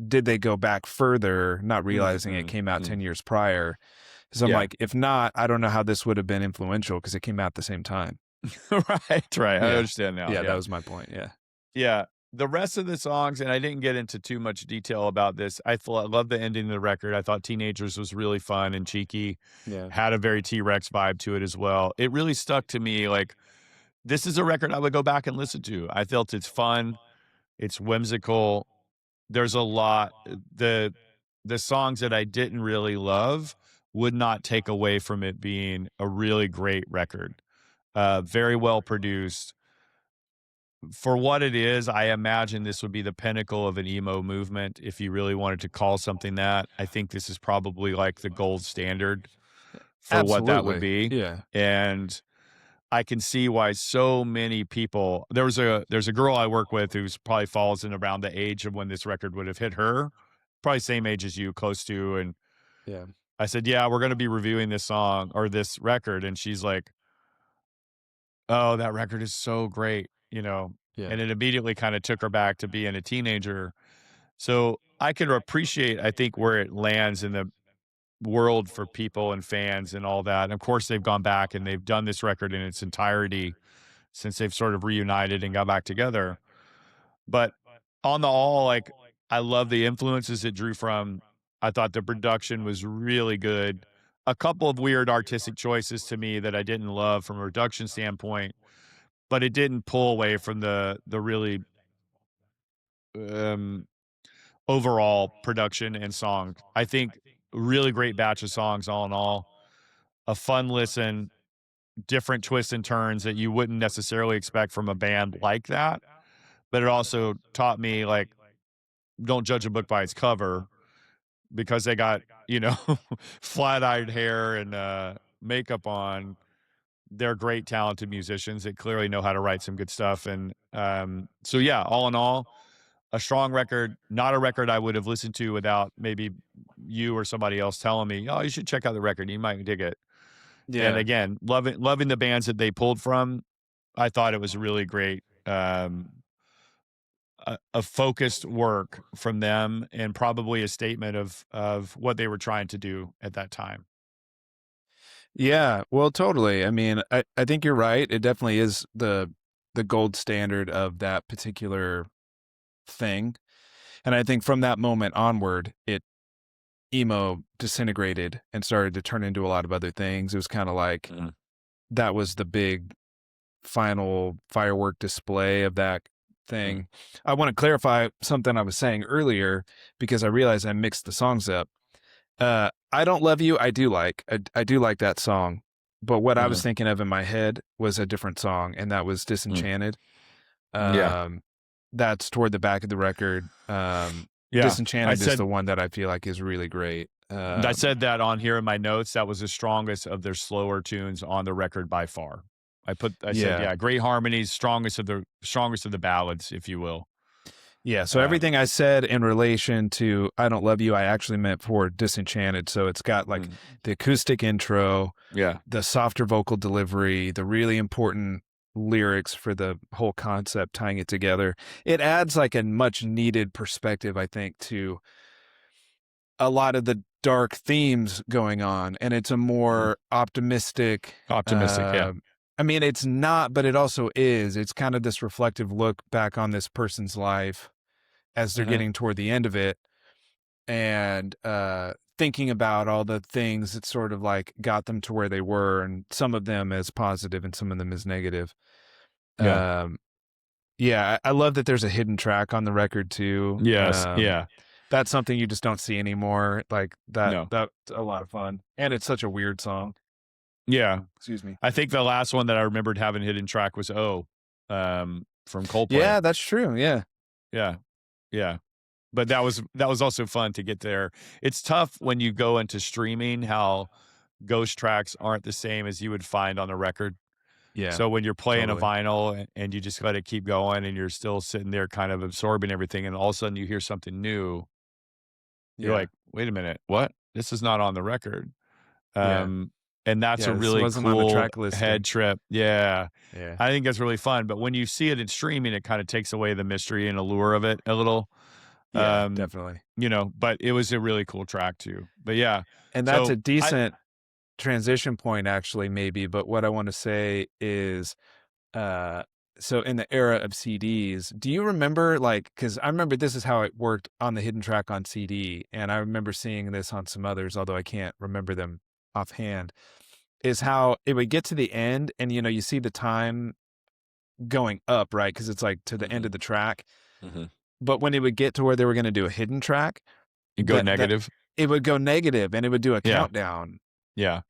did they go back further, not realizing it came out 10 years prior? So I'm Yeah. like, if not, I don't know how this would have been influential because it came out at the same time. right. I Yeah. understand now. Yeah, that was my point. Yeah. Yeah. The rest of the songs, and I didn't get into too much detail about this. I love the ending of the record. I thought Teenagers was really fun and cheeky. Yeah. Had a very T-Rex vibe to it as well. It really stuck to me. Like, this is a record I would go back and listen to. I felt it's fun. It's whimsical. There's a lot. The songs that I didn't really love would not take away from it being a really great record. Very well produced. For what it is, I imagine this would be the pinnacle of an emo movement if you really wanted to call something that. I think this is probably like the gold standard for what that would Absolutely. be. Yeah. And I can see why so many people. There's a girl I work with who's probably falls in around the age of when this record would have hit her, probably same age as you, close to. And Yeah. I said, "Yeah, we're going to be reviewing this song or this record," and she's like, "Oh, that record is so great," Yeah. And it immediately kind of took her back to being a teenager. So I can appreciate, I think, where it lands in the world for people and fans and all that. And of course, they've gone back and they've done this record in its entirety since they've sort of reunited and got back together. But on the all, like, I love the influences it drew from. I thought the production was really good. A couple of weird artistic choices to me that I didn't love from a production standpoint, but it didn't pull away from the really um, overall production and song. I think really great batch of songs all in all. A fun listen, different twists and turns that you wouldn't necessarily expect from a band like that. But it also taught me, like, don't judge a book by its cover because they got, flat-eyed hair and makeup on. They're great, talented musicians that clearly know how to write some good stuff. And so, yeah, all in all, a strong record, not a record I would have listened to without maybe you or somebody else telling me, oh, you should check out the record. You might dig it. And Yeah. again, loving the bands that they pulled from. I thought it was really great. A focused work from them and probably a statement of what they were trying to do at that time. Yeah, well, totally. I mean, I think you're right. It definitely is the gold standard of that particular thing. And I think from that moment onward, emo disintegrated and started to turn into a lot of other things. It was kind of like that was the big final firework display of that thing. I want to clarify something I was saying earlier because I realized I mixed the songs up. I Don't Love You, I do like. I do like that song. But what I was thinking of in my head was a different song, and that was Disenchanted. That's toward the back of the record. Disenchanted is the one that I feel like is really great. I said that on here in my notes. That was the strongest of their slower tunes on the record by far. I said, great harmonies, strongest of the ballads, if you will. Yeah, so everything I said in relation to I Don't Love You, I actually meant for Disenchanted. So it's got like the acoustic intro, the softer vocal delivery, the really important lyrics for the whole concept, tying it together. It adds like a much needed perspective, I think, to a lot of the dark themes going on, and it's a more optimistic. Yeah. I mean, it's not, but it also is. It's kind of this reflective look back on this person's life as they're getting toward the end of it, and thinking about all the things that sort of like got them to where they were, and some of them as positive and some of them as negative. Yeah. Yeah, I love that there's a hidden track on the record too. Yes. Yeah. That's something you just don't see anymore. Like that's No. a lot of fun. And it's such a weird song. Yeah. Excuse me. I think the last one that I remembered having hidden track was from Coldplay. Yeah, that's true. Yeah. Yeah. Yeah. But that was also fun to get there. It's tough when you go into streaming how ghost tracks aren't the same as you would find on a record. Yeah. So when you're playing totally. a vinyl and you just got to keep going and you're still sitting there kind of absorbing everything, and all of a sudden you hear something new, you're like, wait a minute, what? This is not on the record. And that's a really cool head trip. Yeah. I think that's really fun. But when you see it in streaming, it kind of takes away the mystery and allure of it a little. Yeah, definitely. You know, but it was a really cool track too. But yeah. And that's a decent transition point actually, maybe. But what I want to say is, so in the era of CDs, do you remember, like, because I remember this is how it worked on the hidden track on CD, and I remember seeing this on some others, although I can't remember them offhand, is how it would get to the end and, you know, you see the time going up, right? Because it's like to the end of the track. But when it would get to where they were going to do a hidden track, it go negative. It would go negative and it would do a countdown. Yeah.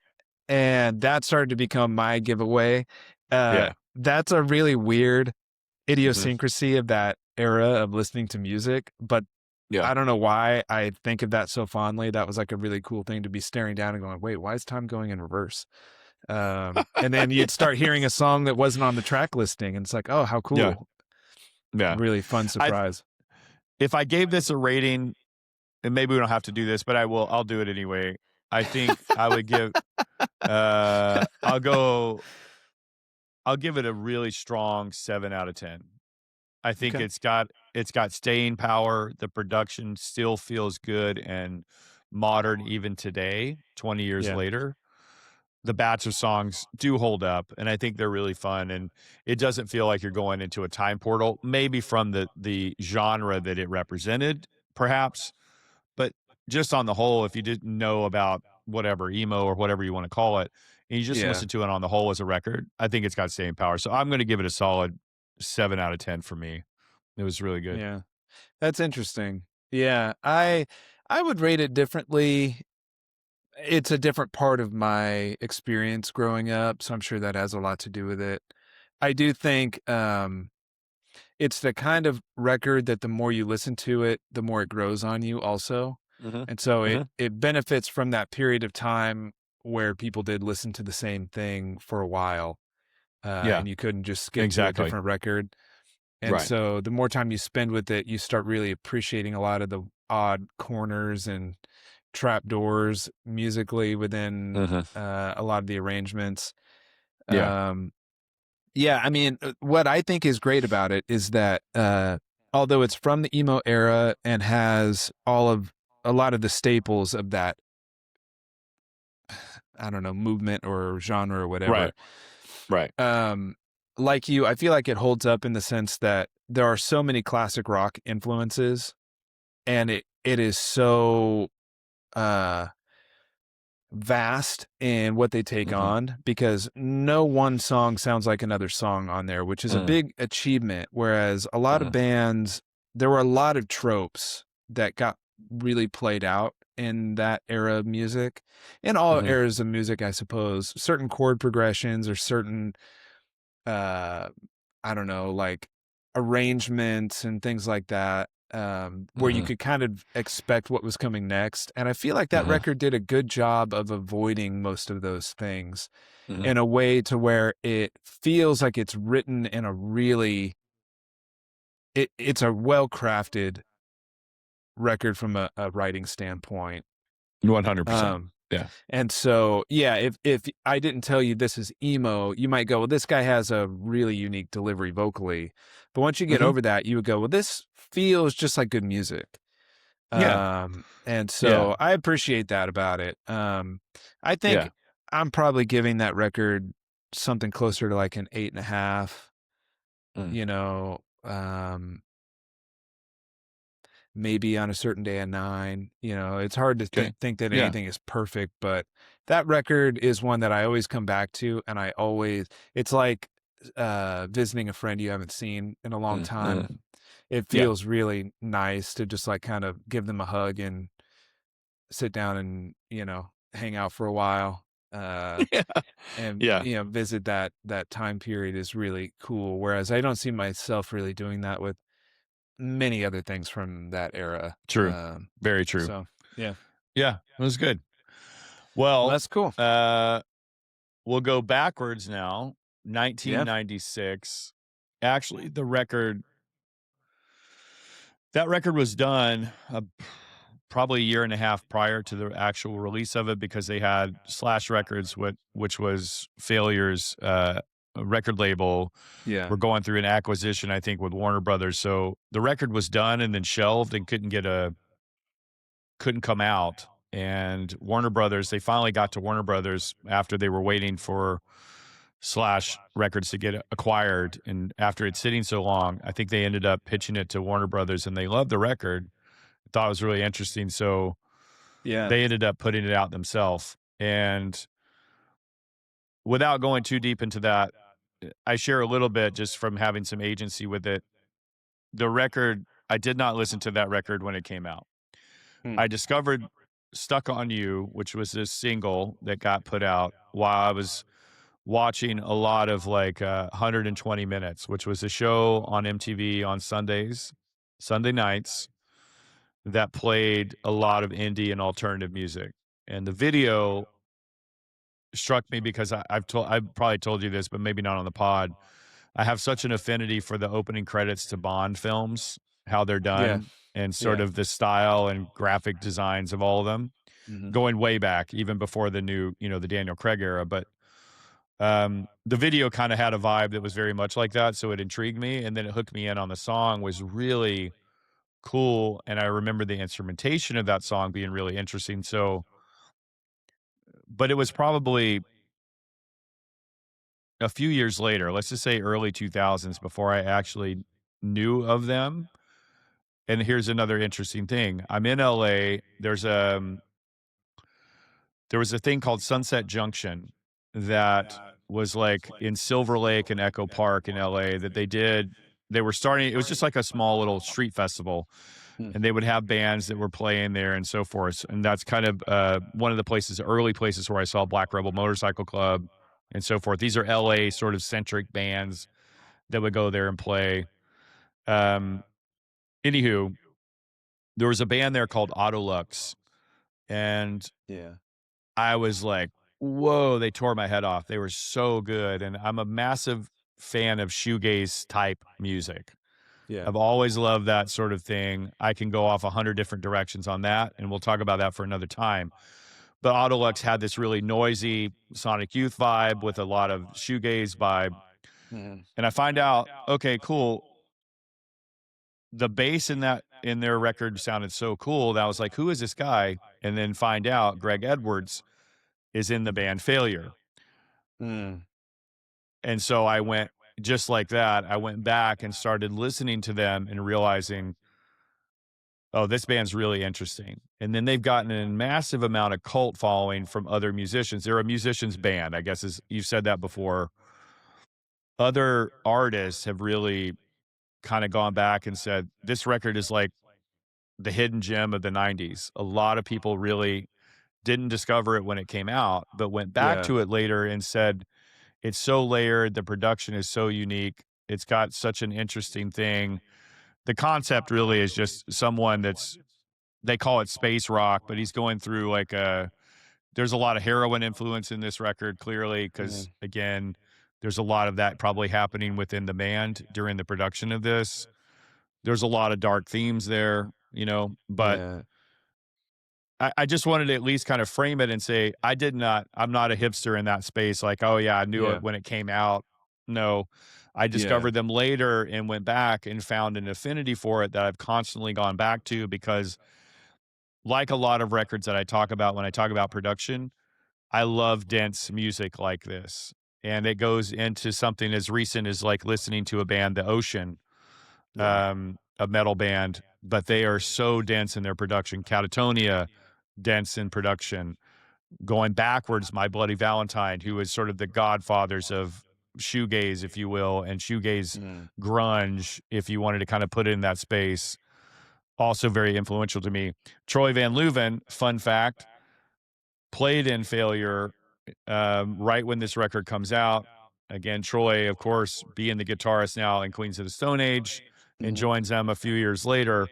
And that started to become my giveaway. That's a really weird idiosyncrasy of that era of listening to music, but I don't know why I think of that so fondly. That was like a really cool thing to be staring down and going, wait, why is time going in reverse? And then you'd start hearing a song that wasn't on the track listing, and it's like, oh, how cool. Yeah. Really fun surprise. If I gave this a rating, and maybe we don't have to do this, but I'll do it anyway. I think I would give, I'll give it a really strong 7 out of 10. I think it's got staying power. The production still feels good and modern even today, 20 years later. The batch of songs do hold up, and I think they're really fun. And it doesn't feel like you're going into a time portal, maybe from the genre that it represented, perhaps. But just on the whole, if you didn't know about whatever, emo or whatever you want to call it, and you just listen to it on the whole as a record, I think it's got staying power. So I'm going to give it a solid 7 out of 10 for me. It was really good. Yeah. That's interesting. Yeah. I would rate it differently. It's a different part of my experience growing up, so I'm sure that has a lot to do with it. I do think it's the kind of record that the more you listen to it, the more it grows on you also. And so it benefits from that period of time where people did listen to the same thing for a while. And you couldn't just skip to a different record. And so the more time you spend with it, you start really appreciating a lot of the odd corners and trapdoors musically within a lot of the arrangements. I mean, what I think is great about it is that although it's from the emo era and has a lot of the staples of that, I don't know, movement or genre or whatever. Right. Like you, I feel like it holds up in the sense that there are so many classic rock influences, and it is so vast in what they take on, because no one song sounds like another song on there, which is a big achievement. Whereas a lot of bands, there were a lot of tropes that got really played out in that era of music, in all eras of music, I suppose. Certain chord progressions or certain, I don't know, like arrangements and things like that. Where you could kind of expect what was coming next. And I feel like that record did a good job of avoiding most of those things in a way to where it feels like it's written in a really, it's a well-crafted record from a writing standpoint. 100%. And so, if I didn't tell you this is emo, you might go, well, this guy has a really unique delivery vocally. But once you get over that, you would go, well, this feels just like good music. Yeah. And Yeah. so I appreciate that about it. I think Yeah. I'm probably giving that record something closer to like an 8.5, Mm. you know, maybe on a certain day a 9. It's hard to Okay. think that Yeah. anything is perfect, but that record is one that I always come back to, and it's like visiting a friend you haven't seen in a long time. It Yeah. feels really nice to just like kind of give them a hug and sit down and hang out for a while, Yeah. and Yeah. visit that time period is really cool, whereas I don't see myself really doing that with many other things from that era. True. Very true. So yeah. Yeah. It was good. Well, Well, that's cool. we'll go backwards now. Yeah. 1996. Actually, that record was done probably a year and a half prior to the actual release of it, because they had Slash Records, which was Failure's record label. Yeah. We're going through an acquisition, I think, with Warner Brothers. So the record was done and then shelved and couldn't come out. And Warner Brothers, they finally got to Warner Brothers after they were waiting for Slash Records to get acquired. And after it's sitting so long, I think they ended up pitching it to Warner Brothers, and they loved the record. Thought it was really interesting. So Yeah. they ended up putting it out themselves. And without going too deep into that, I share a little bit just from having some agency with it. The record, I did not listen to that record when it came out. Hmm. I discovered Stuck on You, which was this single that got put out while I was watching a lot of like 120 Minutes, which was a show on MTV on Sunday nights, that played a lot of indie and alternative music. And the video struck me because I've probably told you this, but maybe not on the pod. I have such an affinity for the opening credits to Bond films, how they're Yeah. done, and sort Yeah. of the style and graphic designs of all of them, Mhm. going way back, even before the new, the Daniel Craig era. But the video kind of had a vibe that was very much like that, so it intrigued me, and then it hooked me in on the song. Was really cool, and I remember the instrumentation of that song being really interesting. So, but it was probably a few years later, let's just say early 2000s, before I actually knew of them. And here's another interesting thing. I'm in LA. There was a thing called Sunset Junction that was like in Silver Lake and Echo Park in LA that they did. They were starting, it was just like a small little street festival, Hmm. and they would have bands that were playing there and so forth. And that's kind of one of the early places where I saw Black Rebel Motorcycle Club and so forth. These are LA sort of centric bands that would go there and play. Um, Anywho, there was a band there called Autolux, and Yeah. I was like, whoa, they tore my head off. They were so good. And I'm a massive fan of shoegaze type music. Yeah. I've always loved that sort of thing. I can go off 100 different directions on that, and we'll talk about that for another time. But Autolux had this really noisy Sonic Youth vibe with a lot of shoegaze vibe. Mhm. And I find out, okay, cool. The bass in their record sounded so cool that I was like, who is this guy? And then find out Greg Edwards is in the band Failure. Mm. And so I went, just like that, I went back and started listening to them and realizing, oh, this band's really interesting. And then they've gotten a massive amount of cult following from other musicians. They're a musician's band, I guess, as you've said that before. Other artists have really kind of gone back and said, this record is like the hidden gem of the 90s. A lot of people really didn't discover it when it came out, but went back Yeah. to it later and said, it's so layered. The production is so unique. It's got such an interesting thing. The concept really is just someone they call it space rock, but he's going through there's a lot of heroin influence in this record, clearly, because Mm. again, there's a lot of that probably happening within the band during the production of this. There's a lot of dark themes there, but Yeah. I just wanted to at least kind of frame it and say, I'm not a hipster in that space. Like, oh yeah, I knew Yeah. it when it came out. No, I Yeah. discovered them later and went back and found an affinity for it that I've constantly gone back to, because like a lot of records that I talk about when I talk about production, I love dense music like this. And it goes into something as recent as like listening to a band, The Ocean, Yeah. a metal band, but they are so dense in their production. Catatonia, dense in production. Going backwards, My Bloody Valentine, who is sort of the godfathers of shoegaze, if you will, and shoegaze grunge, if you wanted to kind of put it in that space. Also very influential to me. Troy Van Leeuwen, fun fact, played in Failure right when this record comes out. Again, Troy, of course, being the guitarist now in Queens of the Stone Age, and joins them a few years later.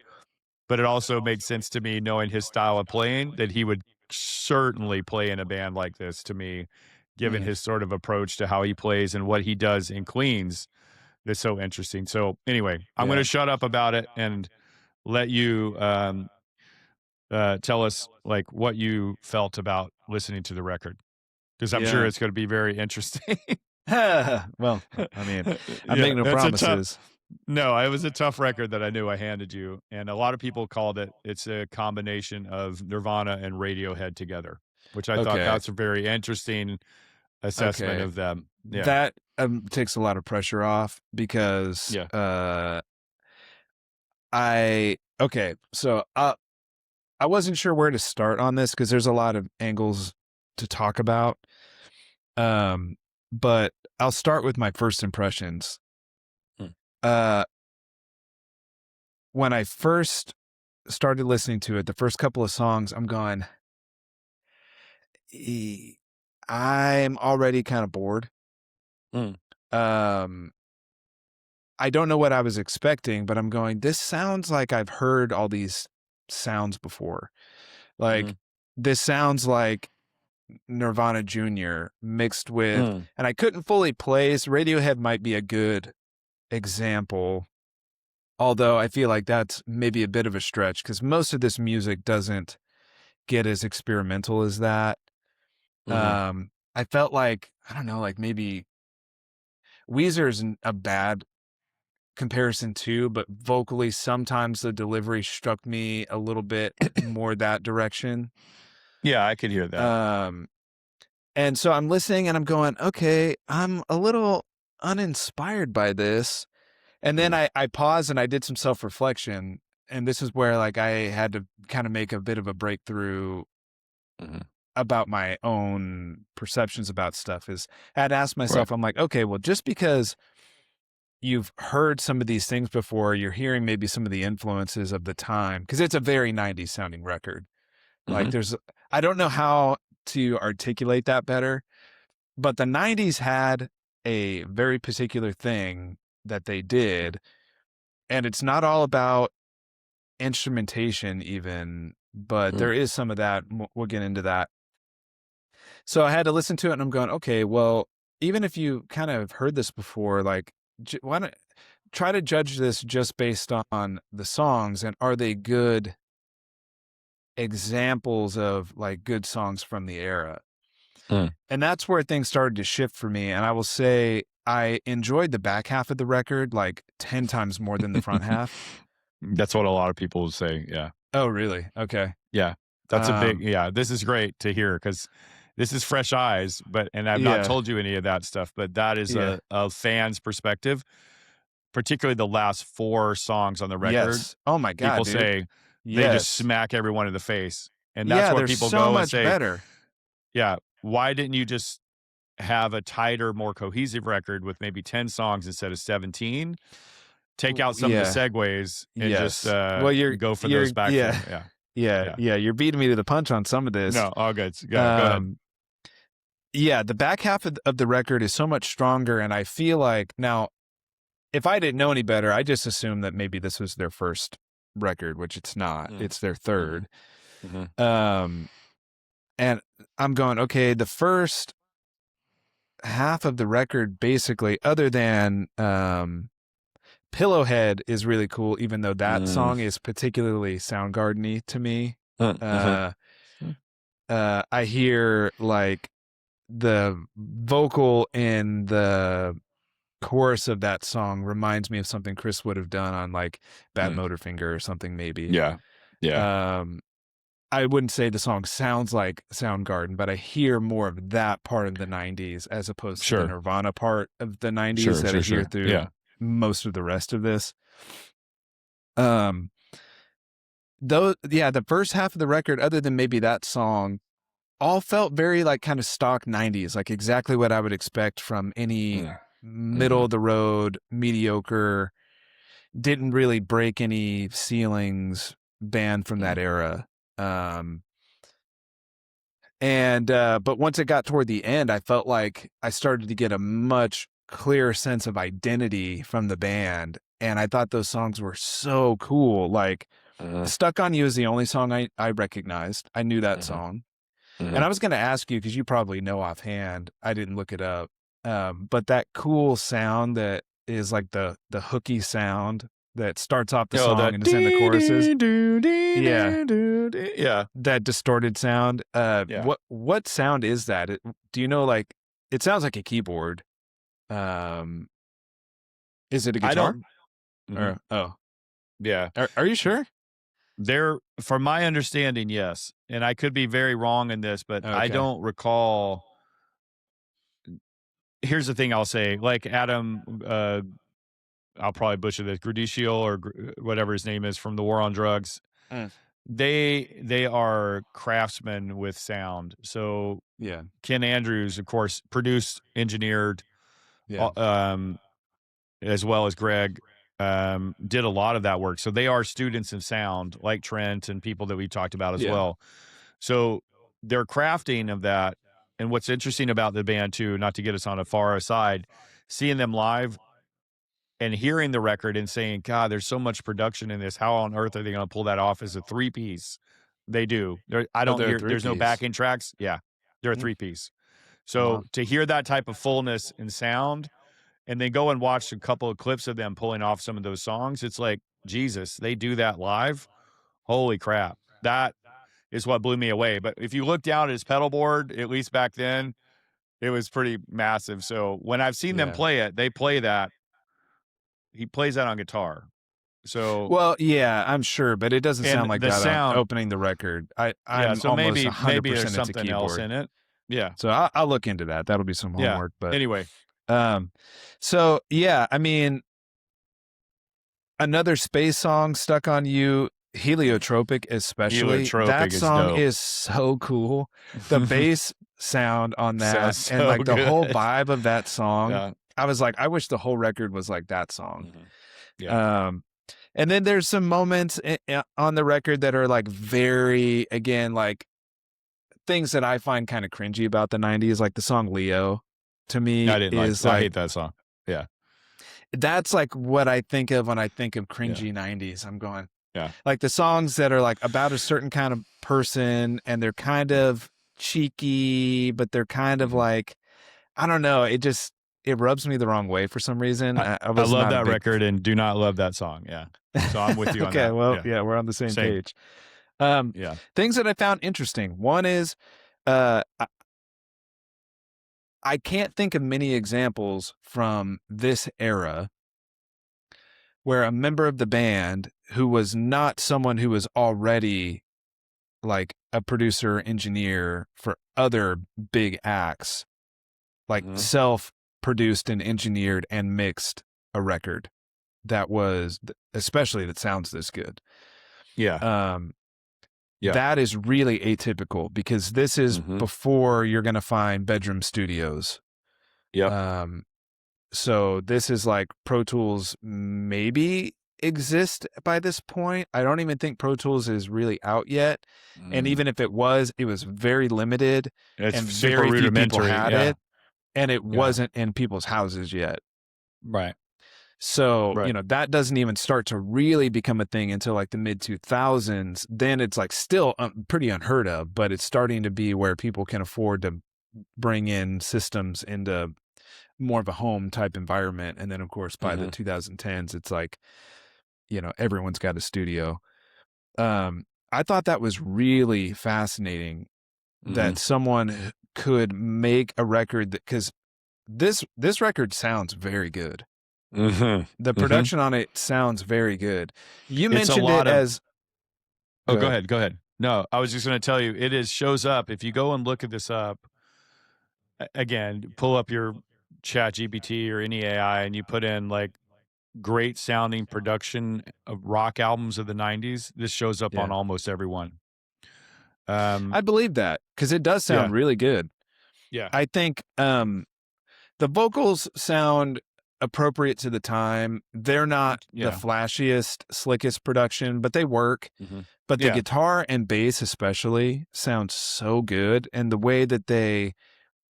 But it also made sense to me, knowing his style of playing, that he would certainly play in a band like this, to me, given his sort of approach to how he plays and what he does in Queens. That's so interesting. So anyway, I'm going to shut up about it and let you tell us like what you felt about listening to the record, because I'm sure it's going to be very interesting. Well, I mean, I make no promises. No, it was a tough record that I knew I handed you, and a lot of people called it's a combination of Nirvana and Radiohead together, which I thought that's a very interesting assessment of them. Yeah. That takes a lot of pressure off because so I wasn't sure where to start on this because there's a lot of angles to talk about. But I'll start with my first impressions. When I first started listening to it, the first couple of songs, I'm going, I'm already kind of bored. I don't know what I was expecting, but I'm going, this sounds like I've heard all these sounds before. Like, this sounds like Nirvana Jr. mixed with, and I couldn't fully place. Radiohead might be a good example, although I feel like that's maybe a bit of a stretch because most of this music doesn't get as experimental as that. I felt like, I don't know, like maybe Weezer's a bad comparison too, but vocally sometimes the delivery struck me a little bit more that direction. Yeah, I could hear that. And so I'm listening and I'm going, okay, I'm a little uninspired by this. And then I paused and I did some self-reflection. And this is where like I had to kind of make a bit of a breakthrough about my own perceptions about stuff. Is I had asked myself, I'm like, okay, well, just because you've heard some of these things before, you're hearing maybe some of the influences of the time, because it's a very 90s sounding record. Like I don't know how to articulate that better, but the 90s had a very particular thing that they did, and it's not all about instrumentation even, but there is some of that. We'll get into that. So I had to listen to it and I'm going, okay, well, even if you kind of heard this before, like, why don't try to judge this just based on the songs, and are they good examples of like good songs from the era? And that's where things started to shift for me. And I will say I enjoyed the back half of the record like 10 times more than the front half. That's what a lot of people will say. Yeah. Oh, really? Okay. Yeah. That's a big, this is great to hear because this is fresh eyes, and I've not told you any of that stuff, but that is a fan's perspective, particularly the last 4 songs on the record. Yes. Oh my God. People dude. say they just smack everyone in the face. And that's where people so go much and say, better. Yeah, why didn't you just have a tighter, more cohesive record with maybe 10 songs instead of 17? Take out some of the segues and just go for those back. Yeah, you're beating me to the punch on some of this. No, all good. Go ahead. Yeah, the back half of the record is so much stronger, and I feel like now, if I didn't know any better, I just assumed that maybe this was their first record, which it's not. It's their third. And I'm going, okay, the first half of the record, basically, other than Pillowhead is really cool, even though that song is particularly Soundgarden-y to me. I hear like the vocal in the chorus of that song reminds me of something Chris would have done on like Bad Motorfinger or something maybe. Yeah. I wouldn't say the song sounds like Soundgarden, but I hear more of that part of the 90s as opposed to the Sure. Nirvana part of the 90s Sure, that sure, I hear sure. through Yeah. most of the rest of this. Though, yeah, the first half of the record, other than maybe that song, all felt very like kind of stock 90s, like exactly what I would expect from any middle of the road, mediocre, didn't really break any ceilings band from that era. But once it got toward the end, I felt like I started to get a much clearer sense of identity from the band. And I thought those songs were so cool. Like Stuck on You is the only song I recognized. I knew that song. And I was going to ask you, because you probably know offhand, I didn't look it up. But that cool sound that is like the hooky sound that starts off the song and is in the choruses. Yeah. That distorted sound. What sound is that? Do you know, like, it sounds like a keyboard. Is it a guitar? Yeah. Are you sure? From my understanding, yes. And I could be very wrong in this, but I don't recall. Here's the thing I'll say. Like Adam, I'll probably butcher this, Grudiciel or whatever his name is from the War on Drugs. They are craftsmen with sound. So yeah, Ken Andrews, of course, produced, engineered, as well as Greg, did a lot of that work. So they are students in sound, like Trent and people that we talked about as well. So their crafting of that, and what's interesting about the band too, not to get us on a far aside, seeing them live and hearing the record and saying, God, there's so much production in this. How on earth are they going to pull that off as a 3-piece? They do. I don't hear, there's no backing tracks. Yeah, they're a 3-piece. So to hear that type of fullness in sound, and then go and watch a couple of clips of them pulling off some of those songs, it's like, Jesus, they do that live? Holy crap. That is what blew me away. But if you look down at his pedal board, at least back then, it was pretty massive. So when I've seen them play it, they play that. He plays that on guitar. So well, yeah, I'm sure, but it doesn't sound like the that sound, on opening the record. I'm so almost 100% maybe there's it's a something keyboard. else in it. Yeah. So I'll look into that. That'll be some homework. But anyway, so yeah, I mean, another space song, Stuck on You, Heliotropic especially. That song is so cool. The bass sound on that and like the whole vibe of that song. I was like, I wish the whole record was like that song. And then there's some moments on the record that are like very, again, like things that I find kind of cringy about the 90s, like the song Leo to me I hate that song. Yeah. That's like what I think of when I think of cringy 90s. I'm going, like the songs that are like about a certain kind of person and they're kind of cheeky, but they're kind of like, I don't know. It rubs me the wrong way for some reason. I love that record and do not love that song. Yeah. So I'm with you on that. Okay. Well, yeah, we're on the same page. Things that I found interesting. One is, I can't think of many examples from this era where a member of the band who was not someone who was already like a producer engineer for other big acts, like self-produced and engineered and mixed a record that was, especially that sounds this good. That is really atypical because this is before you're going to find bedroom studios. So this is like Pro Tools maybe exist by this point. I don't even think Pro Tools is really out yet. And even if it was very limited. It's and super very few people rudimentary. had it. And it wasn't in people's houses yet. Right. So, that doesn't even start to really become a thing until like the mid 2000s. Then it's like still pretty unheard of, but it's starting to be where people can afford to bring in systems into more of a home type environment. And then of course, by the 2010s, it's like, everyone's got a studio. I thought that was really fascinating that someone could make a record that, because this record sounds very good. The production on it sounds very good. You mentioned it as. Go ahead. No, I was just going to tell you, shows up. If you go and look at this up, again, pull up your Chat GPT or any AI and you put in like great sounding production of rock albums of the 90s, this shows up on Yeah. almost everyone. I believe that because it does sound Yeah. really good. Yeah. I think the vocals sound appropriate to the time. They're not the flashiest, slickest production, but they work. But the guitar and bass especially sound so good, and the way that they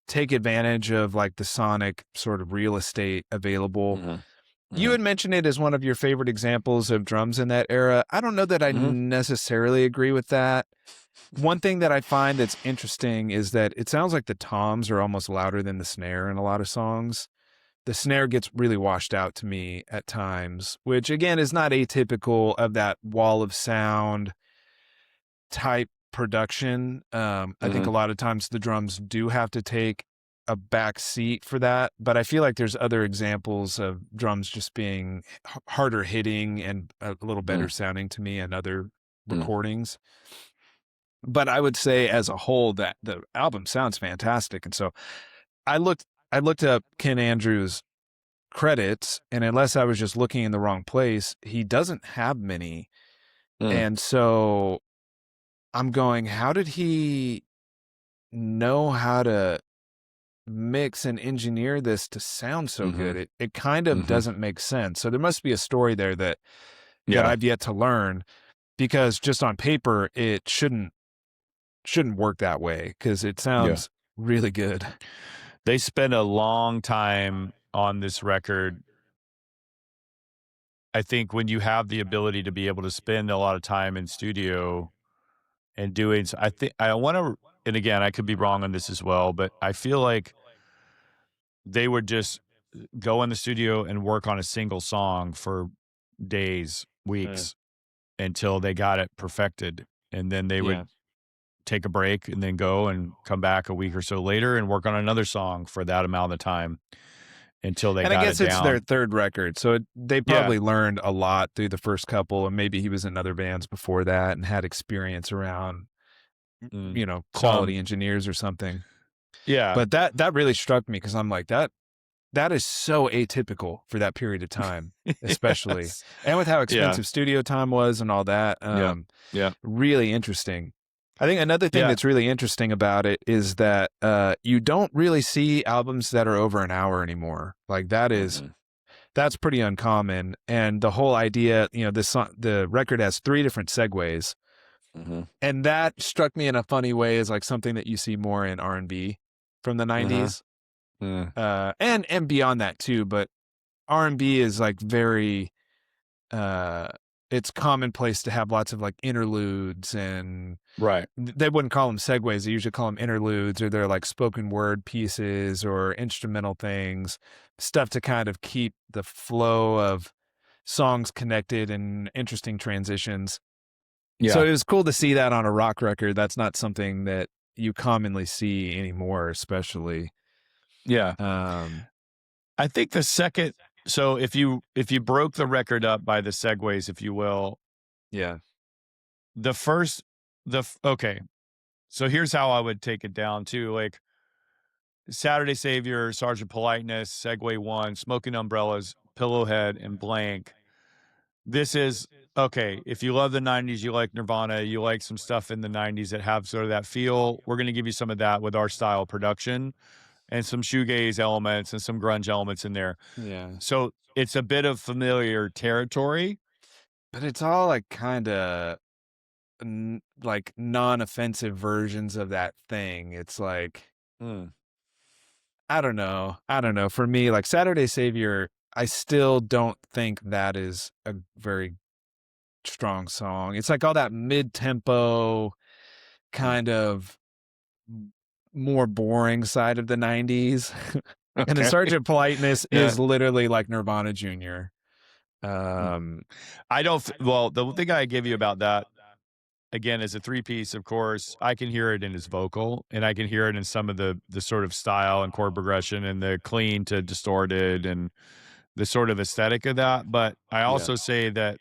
take advantage of like the sonic sort of real estate available. You had mentioned it as one of your favorite examples of drums in that era. I don't know that I necessarily agree with that. One thing that I find that's interesting is that it sounds like the toms are almost louder than the snare in a lot of songs. The snare gets really washed out to me at times, which again is not atypical of that wall of sound type production. I think a lot of times the drums do have to take a back seat for that, but I feel like there's other examples of drums just being harder hitting and a little better sounding to me in other recordings. But I would say as a whole that the album sounds fantastic. And so I looked up Ken Andrews' credits, and unless I was just looking in the wrong place, he doesn't have many. And so I'm going, how did he know how to mix and engineer this to sound so good? It kind of doesn't make sense. So there must be a story there that I've yet to learn, because just on paper it shouldn't work that way, because it sounds really good. They spent a long time on this record. I think when you have the ability to be able to spend a lot of time in studio and doing, I think I want to, and again, I could be wrong on this as well, but I feel like they would just go in the studio and work on a single song for days, weeks, until they got it perfected. And then they would take a break and then go and come back a week or so later and work on another song for that amount of time until they got it down. And I guess it's their third record, so they probably learned a lot through the first couple, and maybe he was in other bands before that and had experience around, quality engineers or something. Yeah. But that really struck me, because I'm like, that is so atypical for that period of time, especially. And with how expensive studio time was and all that. Really interesting. I think another thing that's really interesting about it is that you don't really see albums that are over an hour anymore. Like that's pretty uncommon. And the whole idea, the record has 3 different segues. And that struck me in a funny way as like something that you see more in R&B from the 90s. And beyond that too, but R&B is like very it's commonplace to have lots of like interludes, and they wouldn't call them segues, they usually call them interludes, or they're like spoken word pieces or instrumental things, stuff to kind of keep the flow of songs connected and interesting transitions. So it was cool to see that on a rock record. That's not something that you commonly see anymore, especially. I think the second, so if you broke the record up by the segues, if you will, okay. So here's how I would take it down too. Like Saturday Savior, Sergeant Politeness, Segue 1, Smoking Umbrellas, Pillowhead, and Blank. This is, okay, if you love the 90s, you like Nirvana, you like some stuff in the 90s that have sort of that feel, we're going to give you some of that with our style production and some shoegaze elements and some grunge elements in there. So it's a bit of familiar territory. But it's all like kind of like non-offensive versions of that thing. It's like, I don't know. For me, like Saturday Savior, I still don't think that is a very strong song. It's like all that mid-tempo kind of more boring side of the 90s. And the Sergeant Politeness is literally like Nirvana Jr. I don't, well, the thing I give you about that, again, is a 3-piece, of course. I can hear it in his vocal, and I can hear it in some of the sort of style and chord progression and the clean to distorted and the sort of aesthetic of that. But I also say that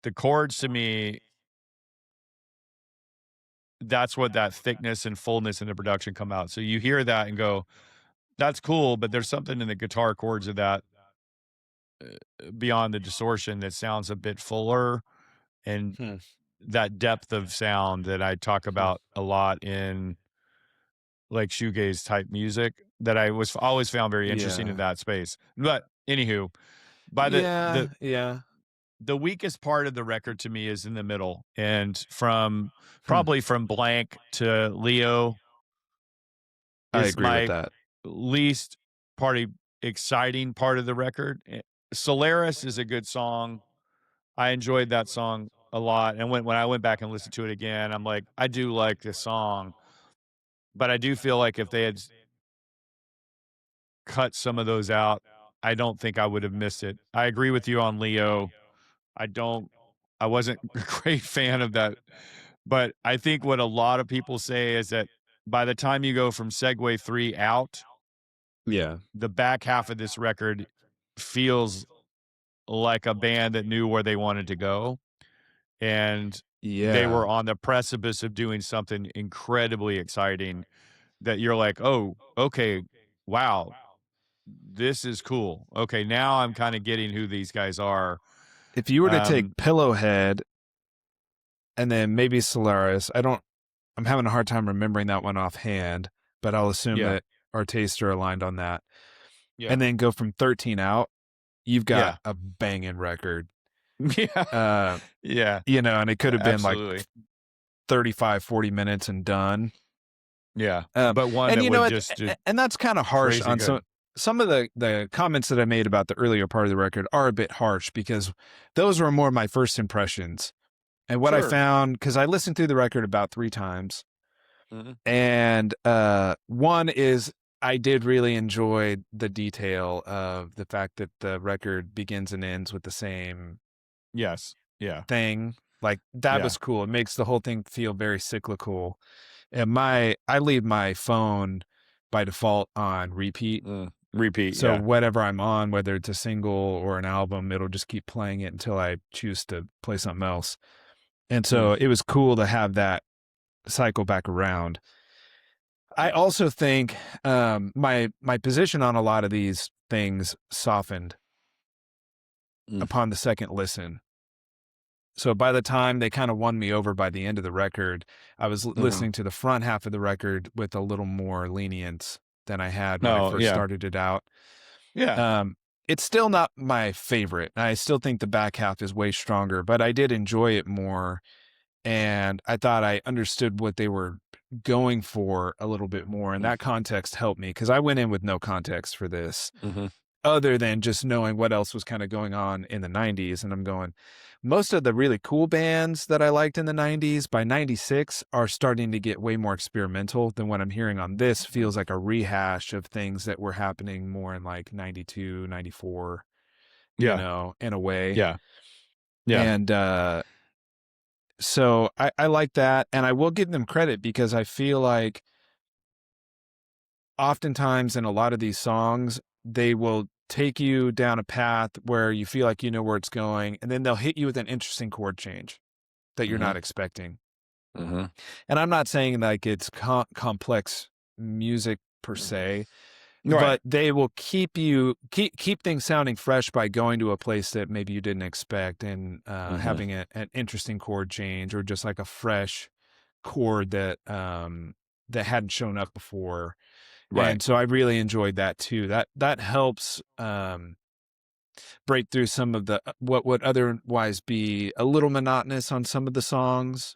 the chords to me that's what that thickness and fullness in the production come out. So you hear that and go, that's cool, but there's something in the guitar chords of that beyond the distortion that sounds a bit fuller and that depth of sound that I talk about a lot in like shoegaze type music that I was always found very interesting in that space. But anywho, by the weakest part of the record to me is in the middle, and from probably from Blank to Leo I is agree with my that. least party exciting part of the record. Solaris is a good song. I enjoyed that song a lot, and when I went back and listened to it again, I'm like, I do like this song, but I do feel like if they had cut some of those out, I don't think I would have missed it. I agree with you on Leo. I wasn't a great fan of that, but I think what a lot of people say is that by the time you go from Segway 3 out, the back half of this record feels like a band that knew where they wanted to go, and they were on the precipice of doing something incredibly exciting that you're like, oh, okay, wow, this is cool. Okay, now I'm kind of getting who these guys are. If you were to take Pillowhead and then maybe Solaris, I'm having a hard time remembering that one offhand, but I'll assume that our tastes are aligned on that. And then go from 13 out, you've got a banging record. Yeah. And it could have been absolutely. like 35, 40 minutes and done. Yeah. But one and that would just and that's kind of harsh on some of the comments that I made about the earlier part of the record are a bit harsh because those were more my first impressions. And what I found, because I listened through the record about 3 times, and one is I did really enjoy the detail of the fact that the record begins and ends with the same thing. Like that was cool. It makes the whole thing feel very cyclical. And I leave my phone by default on repeat. So whatever I'm on, whether it's a single or an album, it'll just keep playing it until I choose to play something else. And so it was cool to have that cycle back around. I also think my position on a lot of these things softened upon the second listen. So by the time they kind of won me over by the end of the record, I was listening to the front half of the record with a little more lenience than I had when I first started it out. It's still not my favorite. I still think the back half is way stronger, but I did enjoy it more. And I thought I understood what they were going for a little bit more. And that context helped me because I went in with no context for this other than just knowing what else was kind of going on in the 90s. And I'm going, most of the really cool bands that I liked in the 90s by 96 are starting to get way more experimental than what I'm hearing on this. Feels like a rehash of things that were happening more in like 92, 94, you know, in a way. And so I like that. And I will give them credit because I feel like oftentimes in a lot of these songs, they will take you down a path where you feel like you know where it's going, and then they'll hit you with an interesting chord change that you're not expecting. And I'm not saying like it's complex music per se, but they will keep things sounding fresh by going to a place that maybe you didn't expect and having an interesting chord change or just like a fresh chord that hadn't shown up before. And so I really enjoyed that too. That helps break through some of the what would otherwise be a little monotonous on some of the songs.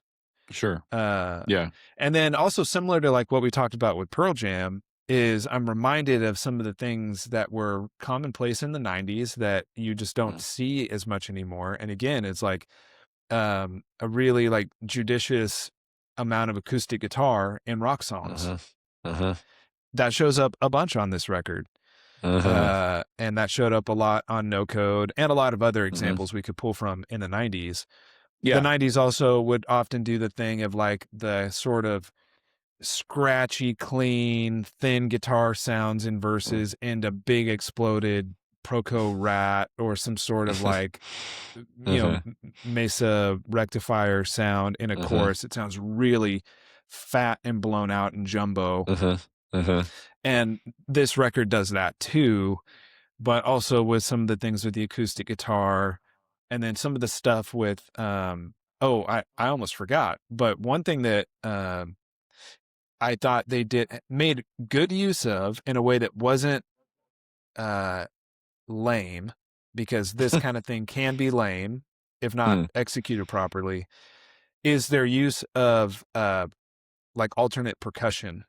And then also similar to like what we talked about with Pearl Jam is I'm reminded of some of the things that were commonplace in the 90s that you just don't see as much anymore. And again, it's like a really like judicious amount of acoustic guitar in rock songs. That shows up a bunch on this record. And that showed up a lot on No Code and a lot of other examples we could pull from in the 90s. The 90s also would often do the thing of like the sort of scratchy, clean, thin guitar sounds in verses and a big exploded Proco rat or some sort of like, you know, Mesa rectifier sound in a chorus. It sounds really fat and blown out and jumbo. Uh-huh. And this record does that too, but also with some of the things with the acoustic guitar, and then some of the stuff with I almost forgot, but one thing that I thought they made good use of in a way that wasn't lame, because this kind of thing can be lame if not executed properly, is their use of like alternate percussion.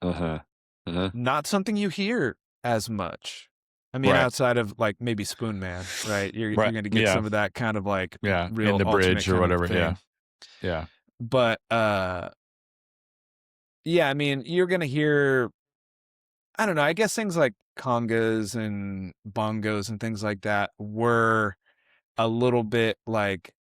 Not something you hear as much. I mean, Right. outside of like maybe Spoon Man, right? You're Right. going to get some of that kind of like real in the alternate bridge or kind whatever. of thing. Yeah. But yeah, I mean, you're going to hear, I don't know, I guess things like congas and bongos and things like that were a little bit like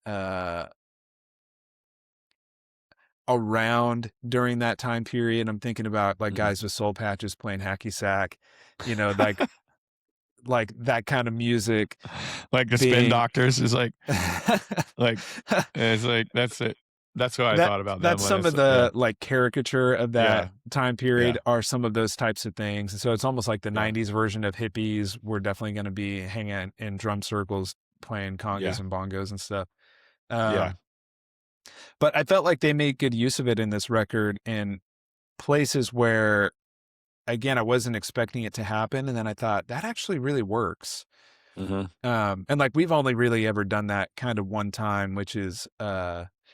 around during that time period. I'm thinking about like guys with soul patches playing hacky sack, you know, like that kind of music. Like the Spin Doctors is like it's like that's it. That's what I thought about them. That's some of the like caricature of that time period are some of those types of things. And so it's almost like the 90s version of hippies were definitely going to be hanging in drum circles playing congas and bongos and stuff. But I felt like they made good use of it in this record in places where, again, I wasn't expecting it to happen. And then I thought that actually really works. And like, we've only really ever done that kind of one time, which is,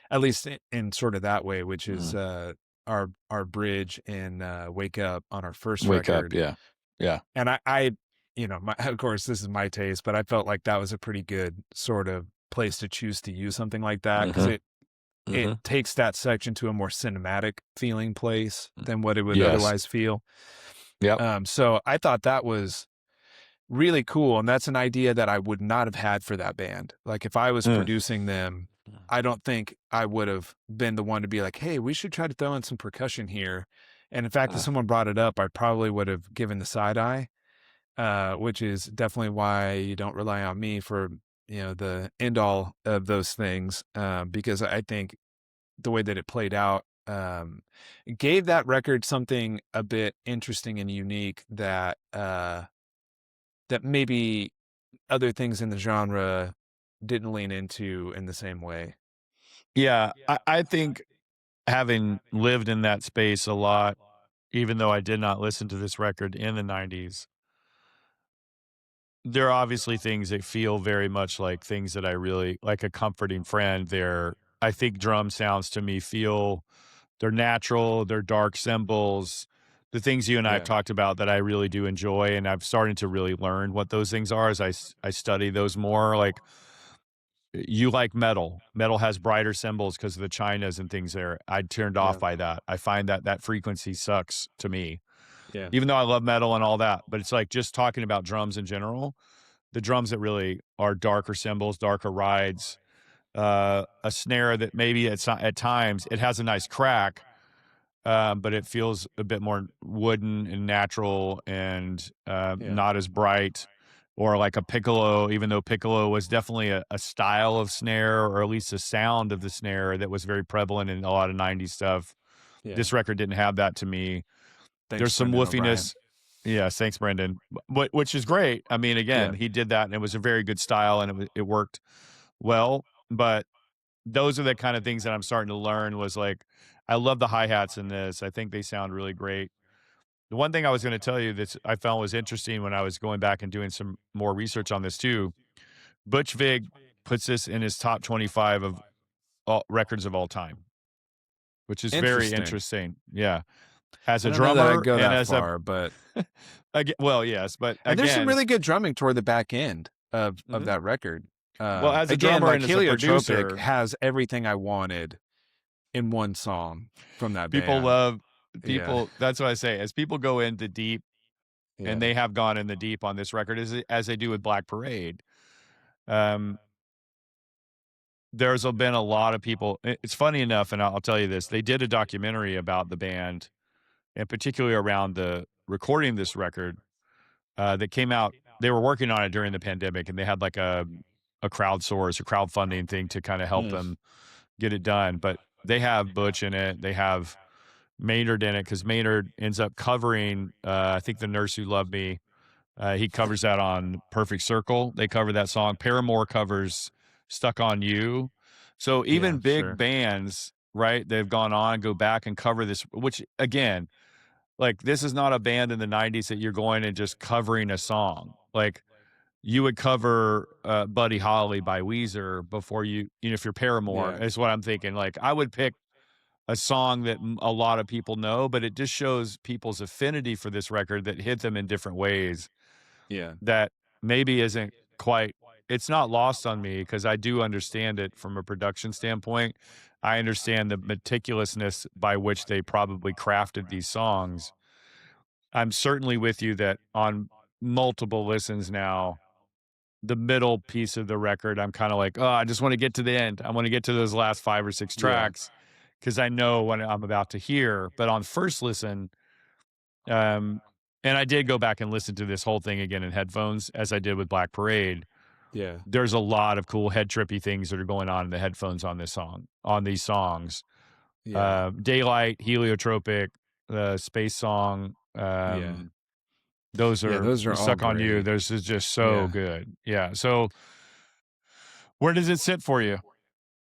at least in sort of that way, which is, our bridge in, Wake Up on our first record. Yeah. And I you know, of course this is my taste, but I felt like that was a pretty good sort of place to choose to use something like that. 'Cause it takes that section to a more cinematic feeling place than what it would otherwise feel. So I thought that was really cool. And that's an idea that I would not have had for that band. Like if I was producing them, I don't think I would have been the one to be like, hey, we should try to throw in some percussion here. And in fact, if someone brought it up, I probably would have given the side eye, which is definitely why you don't rely on me for, you know, the end all of those things. Because I think the way that it played out, gave that record something a bit interesting and unique that, that maybe other things in the genre didn't lean into in the same way. Yeah. I think having lived in that space a lot, even though I did not listen to this record in the 90s, there are obviously things that feel very much like things that I really like, a comforting friend there. I think drum sounds to me they're natural, they're dark cymbals, the things you and I have talked about that I really do enjoy, and I've started to really learn what those things are as I study those more. Like, you like metal. Metal has brighter cymbals because of the chinas and things there. I turned off by that. I find that frequency sucks to me. Yeah. Even though I love metal and all that, but it's like just talking about drums in general, the drums that really are darker cymbals, darker rides, a snare that maybe it's not, at times it has a nice crack, but it feels a bit more wooden and natural and not as bright. Or like a piccolo, even though piccolo was definitely a style of snare, or at least a sound of the snare that was very prevalent in a lot of 90s stuff. This record didn't have that to me. There's some woofiness. Yeah, thanks, Brendan. Which is great. I mean, again, he did that, and it was a very good style, and it worked well. But those are the kind of things that I'm starting to learn. Was like, I love the hi-hats in this. I think they sound really great. The one thing I was going to tell you that I found was interesting when I was going back and doing some more research on this too, Butch Vig puts this in his top 25 of all records of all time, which is very interesting. Yeah. As a drummer go and that as far, but well, yes, but and there's some again, really good drumming toward the back end of that record. well, as a Again, drummer like and as a Heliotropic producer, has everything I wanted in one song from that people band. love people. That's what I say. As people go into deep, and they have gone in the deep on this record, as they do with Black Parade. There's been a lot of people. It's funny enough, and I'll tell you this: they did a documentary about the band, and particularly around the recording this record, that came out. They were working on it during the pandemic, and they had like a crowdsource, a crowdfunding thing to kind of help them get it done. But they have Butch in it. They have Maynard in it because Maynard ends up covering, I think, The Nurse Who Loved Me. He covers that on Perfect Circle. They cover that song. Paramore covers Stuck on You. So even big bands, right, they've gone on, go back and cover this, which again, like this is not a band in the 90s that you're going and just covering a song. Like you would cover Buddy Holly by Weezer before if you're Paramore, is what I'm thinking. Like I would pick a song that a lot of people know, but it just shows people's affinity for this record that hit them in different ways. Yeah. That maybe isn't quite, it's not lost on me because I do understand it from a production standpoint. I understand the meticulousness by which they probably crafted these songs. I'm certainly with you that on multiple listens now, the middle piece of the record, I'm kind of like, oh, I just want to get to the end. I want to get to those last 5 or 6 tracks because I know what I'm about to hear. But on first listen, and I did go back and listen to this whole thing again in headphones, as I did with Black Parade. Yeah. There's a lot of cool head trippy things that are going on in the headphones on this song, on these songs. Yeah. Daylight, Heliotropic, Space Song. Those are all Stuck on You. great. Those is just so good. Yeah. So where does it sit for you?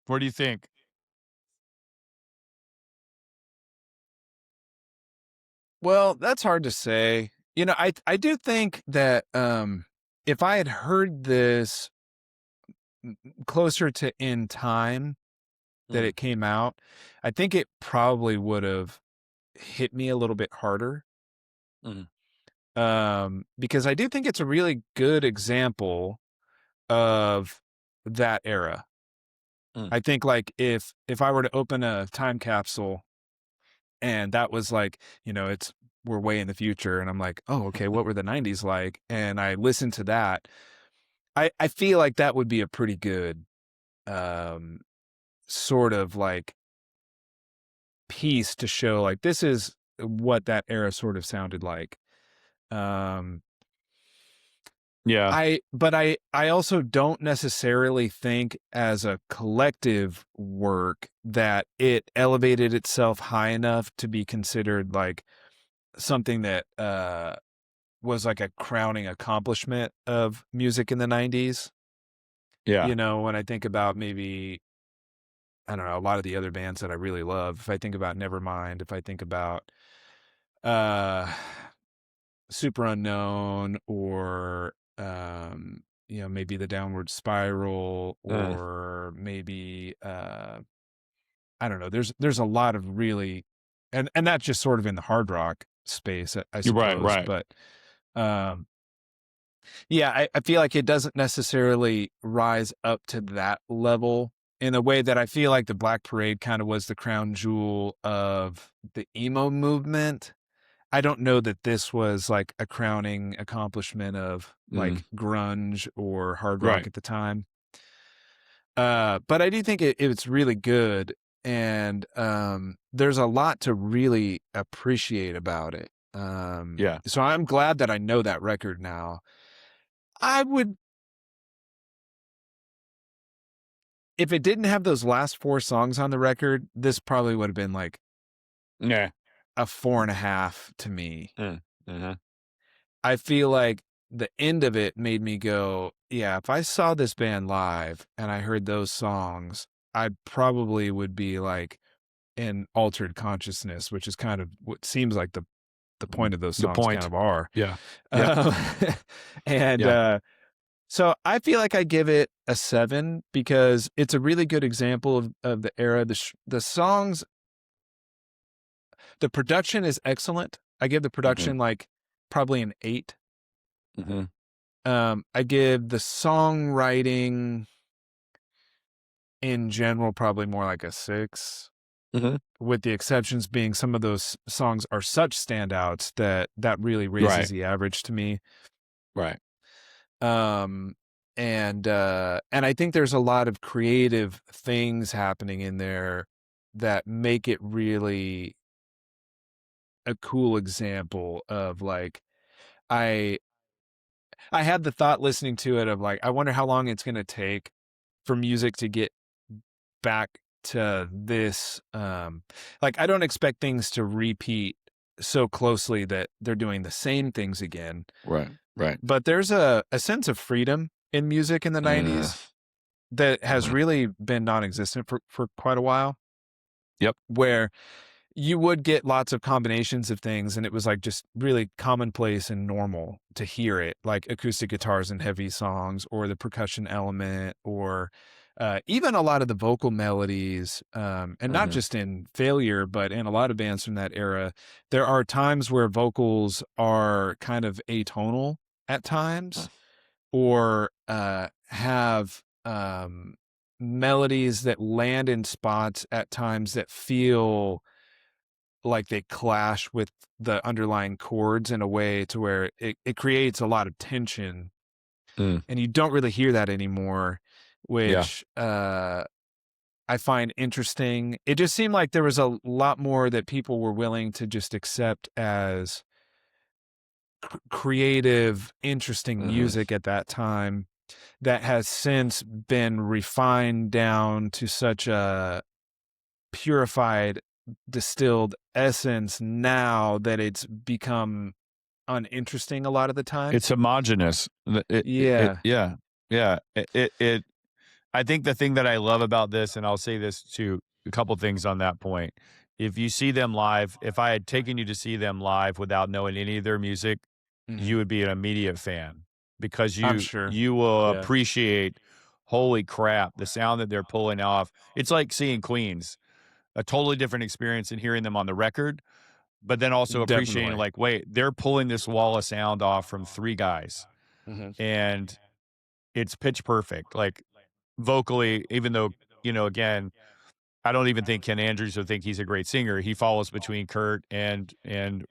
What do you think? Well, that's hard to say. You know, I do think that if I had heard this closer to in time that it came out, I think it probably would have hit me a little bit harder. Because I do think it's a really good example of that era. I think like if I were to open a time capsule and that was like, we're way in the future and I'm like, oh, okay, what were the 90s like? And I listened to that. I feel like that would be a pretty good sort of like piece to show like this is what that era sort of sounded like. But I also don't necessarily think as a collective work that it elevated itself high enough to be considered like something that was like a crowning accomplishment of music in the 90s. Yeah. When I think about maybe, I don't know, a lot of the other bands that I really love, if I think about Nevermind, if I think about Super Unknown or maybe The Downward Spiral or maybe I don't know, there's a lot of really and that's just sort of in the hard rock space, I suppose. Right. But I feel like it doesn't necessarily rise up to that level in a way that I feel like the Black Parade kind of was the crown jewel of the emo movement. I don't know that this was like a crowning accomplishment of like grunge or hard rock at the time. But I do think it's really good. And there's a lot to really appreciate about it. So I'm glad that I know that record now. If it didn't have those last 4 songs on the record, this probably would have been like a 4.5 to me. I feel like the end of it made me go, yeah, if I saw this band live and I heard those songs, I probably would be like in altered consciousness, which is kind of what seems like the point of those songs kind of are. Yeah. So I feel like I give it a 7 because it's a really good example of the era. The songs, the production is excellent. I give the production like probably an 8. I give the songwriting in general probably more like a 6. With the exceptions being some of those songs are such standouts that really raises the average to me. Right. And I think there's a lot of creative things happening in there that make it really a cool example of like, I had the thought listening to it of like, I wonder how long it's going to take for music to get back to this, like, I don't expect things to repeat so closely that they're doing the same things again. Right. But there's a sense of freedom in music in the 90s that has really been non-existent for quite a while. Yep. Where you would get lots of combinations of things, and it was like just really commonplace and normal to hear it, like acoustic guitars in heavy songs, or the percussion element, or even a lot of the vocal melodies, and not just in Failure, but in a lot of bands from that era. There are times where vocals are kind of atonal at times, or have melodies that land in spots at times that feel like they clash with the underlying chords in a way to where it creates a lot of tension, and you don't really hear that anymore, which I find interesting. It just seemed like there was a lot more that people were willing to just accept as creative, interesting music at that time, that has since been refined down to such a purified, distilled essence now that it's become uninteresting a lot of the time. It's homogenous. Yeah. I think the thing that I love about this, and I'll say this too, a couple things on that point. If you see them live, if I had taken you to see them live without knowing any of their music, you would be an immediate fan, because I'm sure. you will Yeah. appreciate, holy crap, the sound that they're pulling off. It's like seeing Queens, a totally different experience than hearing them on the record, but then also appreciating, Definitely. like, wait, they're pulling this wall of sound off from three guys, and it's pitch perfect. Like, vocally, even though, again, I don't even think Ken Andrews would think he's a great singer. He follows between Kurt and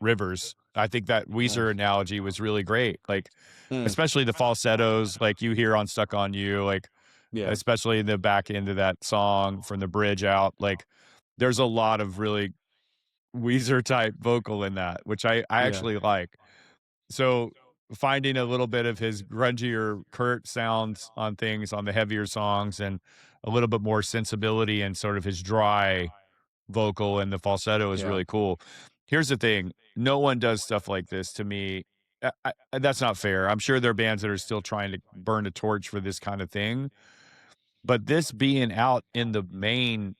Rivers. I think that Weezer analogy was really great. Like, especially the falsettos, like you hear on Stuck on You, like, especially in the back end of that song from the bridge out, like, there's a lot of really Weezer type vocal in that, which I actually like. So finding a little bit of his grungier Kurt sounds on things on the heavier songs, and a little bit more sensibility and sort of his dry vocal and the falsetto is really cool. Here's the thing. No one does stuff like this to me. That's not fair. I'm sure there are bands that are still trying to burn a torch for this kind of thing. But this being out in the main,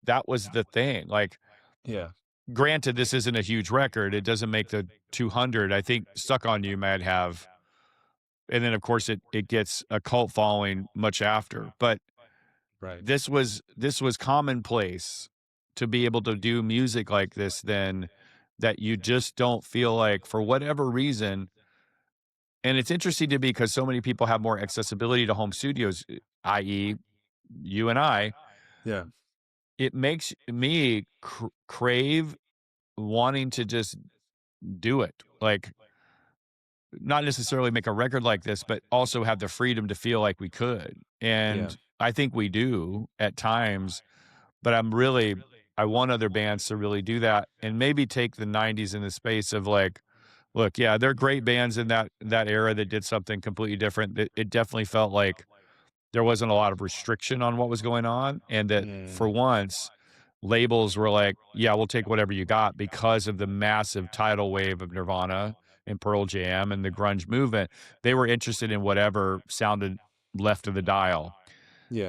that was the thing. Like, granted, this isn't a huge record. It doesn't make the 200. I think Stuck on You might have. And then, of course, it gets a cult following much after. But this was commonplace to be able to do music like this, then, that you just don't feel like, for whatever reason. And it's interesting to me because so many people have more accessibility to home studios, i.e., you and I. Yeah. It makes me crave wanting to just do it. Like, not necessarily make a record like this, but also have the freedom to feel like we could. And I think we do at times, but I want other bands to really do that, and maybe take the 90s in the space of, like, look, yeah, they're great bands in that era that did something completely different. It definitely felt like there wasn't a lot of restriction on what was going on, and that for once, labels were like, yeah, we'll take whatever you got, because of the massive tidal wave of Nirvana and Pearl Jam and the grunge movement. They were interested in whatever sounded left of the dial.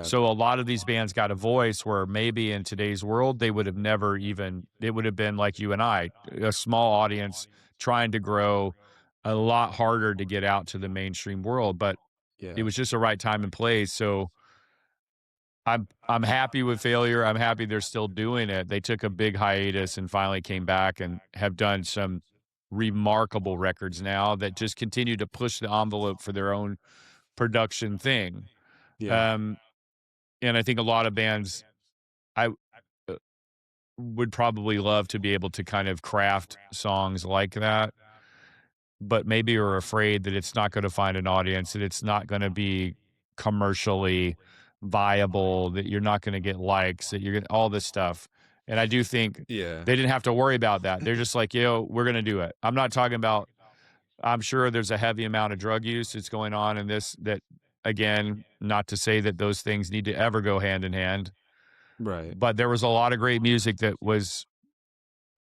So a lot of these bands got a voice where maybe in today's world, they would have never even, it would have been like you and I, a small audience trying to grow, a lot harder to get out to the mainstream world. But it was just the right time and place. So I'm happy with Failure. I'm happy they're still doing it. They took a big hiatus and finally came back and have done some remarkable records now that just continue to push the envelope for their own production thing. And I think a lot of bands I would probably love to be able to kind of craft songs like that, but maybe are afraid that it's not going to find an audience, that it's not going to be commercially viable, that you're not going to get likes, that you're going to all this stuff. And I do think they didn't have to worry about that. They're just like, we're going to do it. I'm not talking about, I'm sure there's a heavy amount of drug use that's going on in this, that, again, not to say that those things need to ever go hand in hand, Right. But there was a lot of great music that was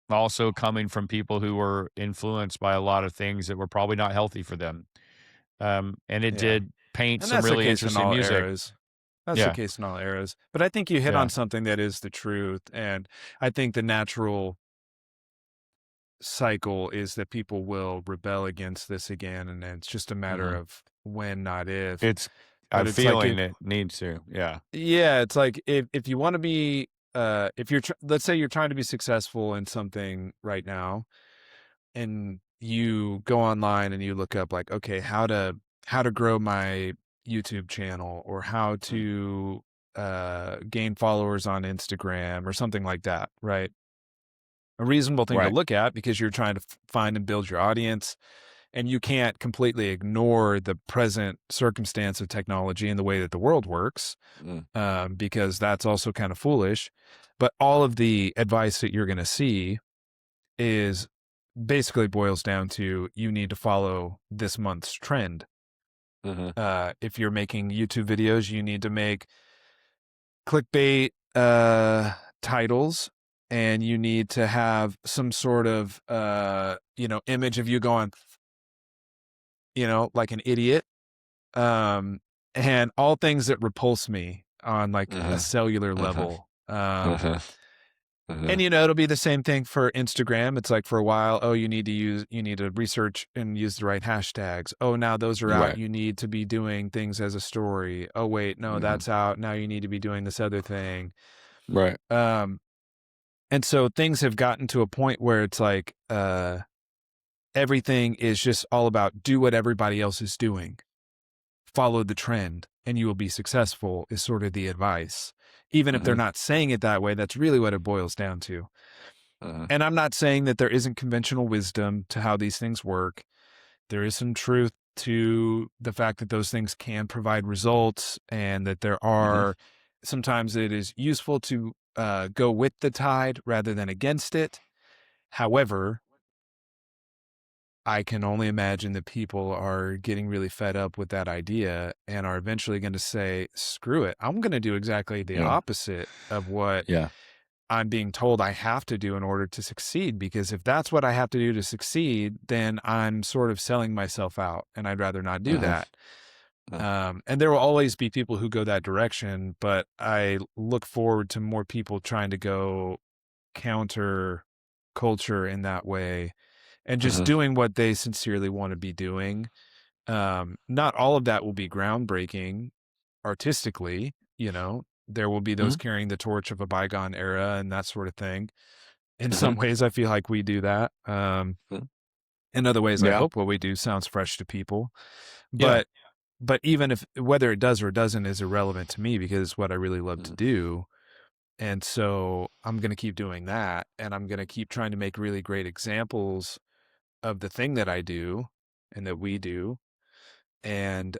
also coming from people who were influenced by a lot of things that were probably not healthy for them. And it Yeah. did paint And some that's the really case in interesting all music. eras. That's the Yeah. case in all eras. But I think you hit Yeah. on something that is the truth. And I think the natural cycle is that people will rebel against this again. And it's just a matter of when, not if. I'm But it's like, feeling it needs to. Yeah. yeah, it's like if you want to be, if you're, let's say you're trying to be successful in something right now, and you go online and you look up like, okay, how to grow my YouTube channel, or how to gain followers on Instagram or something like that, right? A reasonable thing to Right. look at, because you're trying to find and build your audience, and you can't completely ignore the present circumstance of technology and the way that the world works, because that's also kind of foolish. But all of the advice that you're going to see is basically boils down to, you need to follow this month's trend. If you're making YouTube videos, you need to make clickbait titles, and you need to have some sort of image of you going, like an idiot, and all things that repulse me on like a cellular level. And it'll be the same thing for Instagram. It's like, for a while, oh, you need to research and use the right hashtags. Oh, now those are out. Right. You need to be doing things as a story. Oh, wait, no, that's out. Now you need to be doing this other thing. Right. And so things have gotten to a point where it's like, everything is just all about do what everybody else is doing. Follow the trend and you will be successful, is sort of the advice. Even if they're not saying it that way, that's really what it boils down to. And I'm not saying that there isn't conventional wisdom to how these things work. There is some truth to the fact that those things can provide results, and that there are sometimes it is useful to go with the tide rather than against it. However, I can only imagine that people are getting really fed up with that idea and are eventually going to say, screw it, I'm going to do exactly the opposite of what I'm being told I have to do in order to succeed. Because if that's what I have to do to succeed, then I'm sort of selling myself out, and I'd rather not do that. And there will always be people who go that direction, but I look forward to more people trying to go counter culture in that way, and just doing what they sincerely want to be doing. Not all of that will be groundbreaking artistically, there will be those carrying the torch of a bygone era and that sort of thing. In some ways, I feel like we do that. In other ways, I hope what we do sounds fresh to people. But even if, whether it does or doesn't is irrelevant to me, because it's what I really love to do. And so I'm going to keep doing that, and I'm going to keep trying to make really great examples of the thing that I do and that we do, and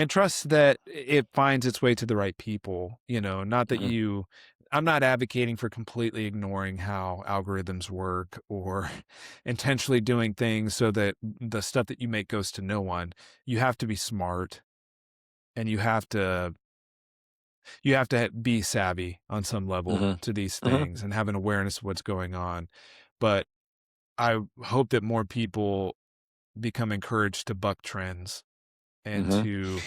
trust that it finds its way to the right people. Not that I'm not advocating for completely ignoring how algorithms work, or intentionally doing things so that the stuff that you make goes to no one. You have to be smart, and you have to be savvy on some level to these things, and have an awareness of what's going on. But I hope that more people become encouraged to buck trends, and to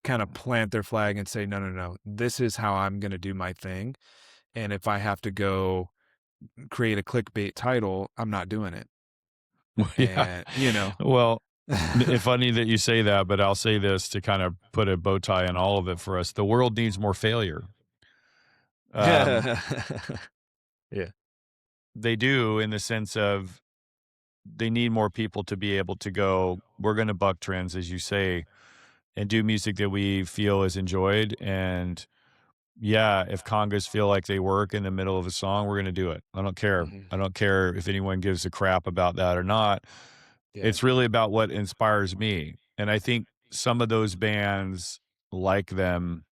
kind of plant their flag and say, no, no, no, this is how I'm going to do my thing. And if I have to go create a clickbait title, I'm not doing it. Yeah. And, Well, funny that you say that, but I'll say this to kind of put a bow tie on all of it for us. The world needs more failure. yeah. They do, in the sense of they need more people to be able to go, we're going to buck trends, as you say, and do music that we feel is enjoyed. And if congas feel like they work in the middle of a song, we're going to do it. I don't care. I don't care if anyone gives a crap about that or not. It's really about what inspires me. And I think some of those bands like them,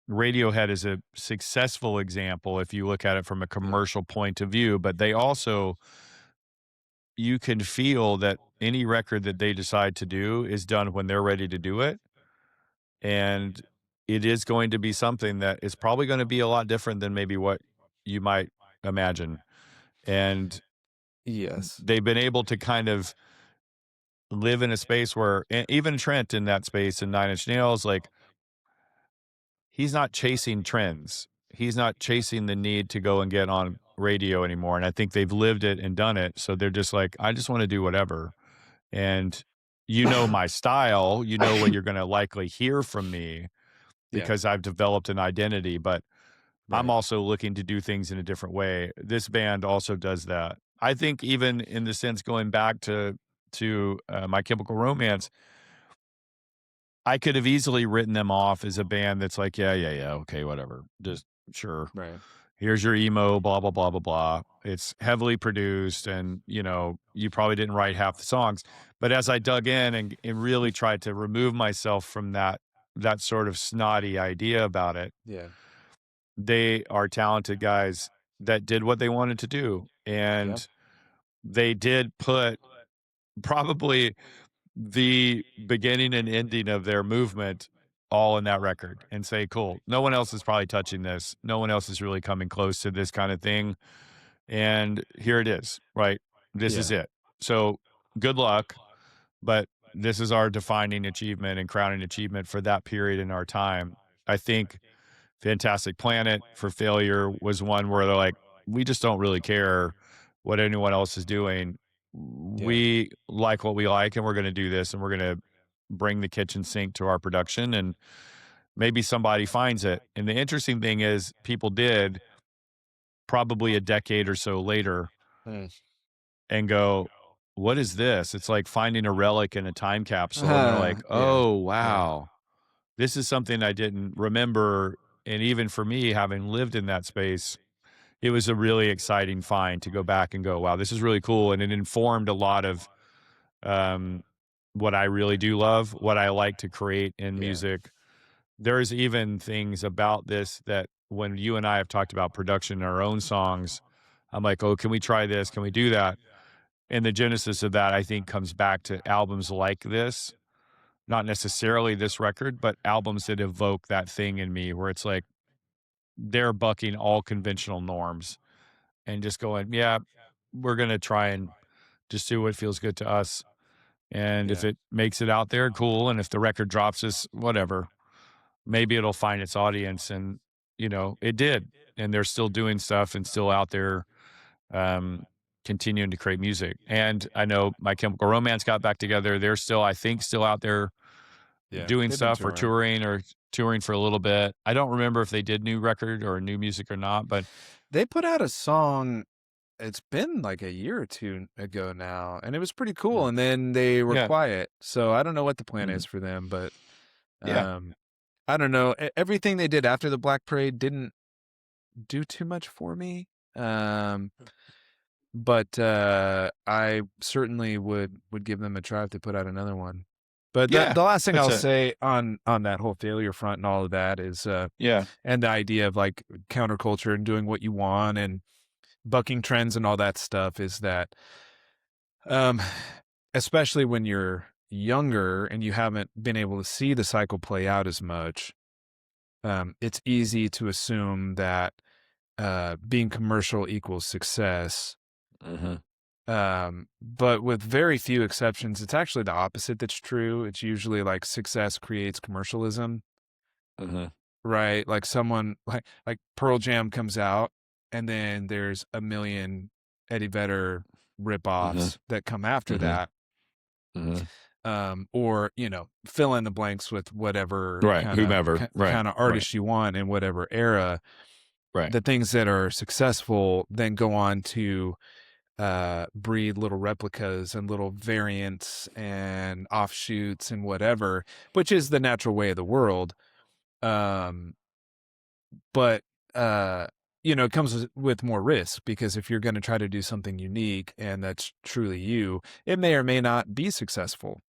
Radiohead is a successful example if you look at it from a commercial point of view, but they also, you can feel that any record that they decide to do is done when they're ready to do it. And it is going to be something that is probably going to be a lot different than maybe what you might imagine. And Yes. they've been able to kind of live in a space where even Trent in that space in Nine Inch Nails, like, he's not chasing trends. He's not chasing the need to go and get on radio anymore. And I think they've lived it and done it. So they're just like, I just want to do whatever. And you know my style, you know what you're going to likely hear from me Yeah. because I've developed an identity, but I'm Right. also looking to do things in a different way. This band also does that. I think even in the sense going back to My Chemical Romance, I could have easily written them off as a band that's like, yeah, okay, whatever. Just sure. Right. Here's your emo, blah, blah, blah, blah, blah. It's heavily produced and, you probably didn't write half the songs. But as I dug in and really tried to remove myself from that sort of snotty idea about it, Yeah. they are talented guys that did what they wanted to do. And Yep. they did put probably the beginning and ending of their movement all in that record and say, cool, no one else is probably touching this. No one else is really coming close to this kind of thing. And here it is, right? This is Yeah. it. So good luck, but this is our defining achievement and crowning achievement for that period in our time. I think Fantastic Planet for Failure was one where they're like, we just don't really care what anyone else is doing. Yeah. We like what we like, and we're going to do this, and we're going to bring the kitchen sink to our production, and maybe somebody finds it. And the interesting thing is, people did probably a decade or so later Mm. and go, what is this? It's like finding a relic in a time capsule. And they're like, Yeah. oh, Yeah. wow, this is something I didn't remember. And even for me, having lived in that space, it was a really exciting find to go back and go, wow, this is really cool. And it informed a lot of what I really do love, what I like to create in Yeah. music. There's even things about this that when you and I have talked about production in our own songs, I'm like, oh, can we try this? Can we do that? And the genesis of that, I think, comes back to albums like this, not necessarily this record, but albums that evoke that thing in me where it's like they're bucking all conventional norms and just going, yeah, we're going to try and just do what feels good to us. And if Yeah. it makes it out there, cool. And if the record drops us, whatever, maybe it'll find its audience. And, it did. And they're still doing stuff and still out there continuing to create music. And I know My Chemical Romance got back together. They're still, I think, still out there Yeah. doing They've been stuff or touring for a little bit. I don't remember if they did new record or new music or not, but They put out a song. It's been like a year or two ago now, and it was pretty cool. And then they were yeah. quiet. So I don't know what the plan Mhm. is for them, but Yeah. I don't know. Everything they did after the Black Parade didn't do too much for me. But I certainly would give them a try if they put out another one. But Yeah. the last thing That's I'll it. say on that whole failure front and all of that is Yeah. and the idea of like counterculture and doing what you want and bucking trends and all that stuff is that um especially when you're younger and you haven't been able to see the cycle play out as much, it's easy to assume that being commercial equals success. Mm-hmm. But with very few exceptions, it's actually the opposite that's true. It's usually like success creates commercialism, Mm-hmm. right? Like someone like Pearl Jam comes out and then there's a million Eddie Vedder Mm-hmm. ripoffs that come after Mm-hmm. that. Mm-hmm. Or, fill in the blanks with whatever Right. Whomever. Right. kind of artist you want in whatever era. Right. The things that are successful then go on to breed little replicas and little variants and offshoots and whatever, which is the natural way of the world. But it comes with more risk because if you're going to try to do something unique and that's truly you, it may or may not be successful.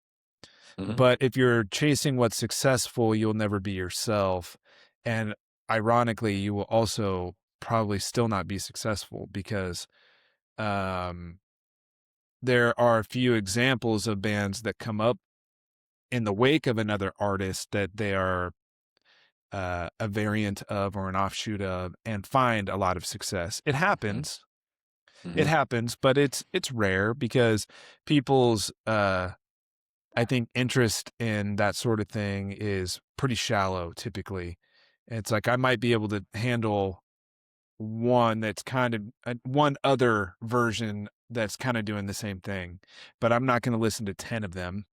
Mm-hmm. But if you're chasing what's successful, you'll never be yourself. And ironically, you will also probably still not be successful because there are a few examples of bands that come up in the wake of another artist that they are a variant of or an offshoot of and find a lot of success. It happens. It happens, but it's rare because people's I think interest in that sort of thing is pretty shallow typically. It's like I might be able to handle one that's kind of one other version that's kind of doing the same thing, but I'm not going to listen to 10 of them,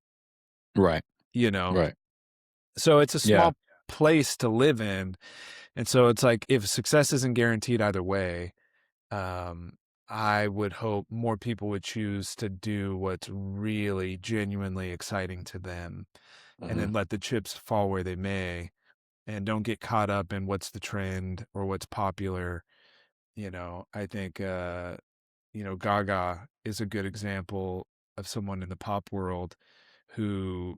Right. you know. Right. So it's a Yeah. small place to live in. And so it's like if success isn't guaranteed either way, I would hope more people would choose to do what's really genuinely exciting to them and then let the chips fall where they may and don't get caught up in what's the trend or what's popular. You know, I think, Gaga is a good example of someone in the pop world who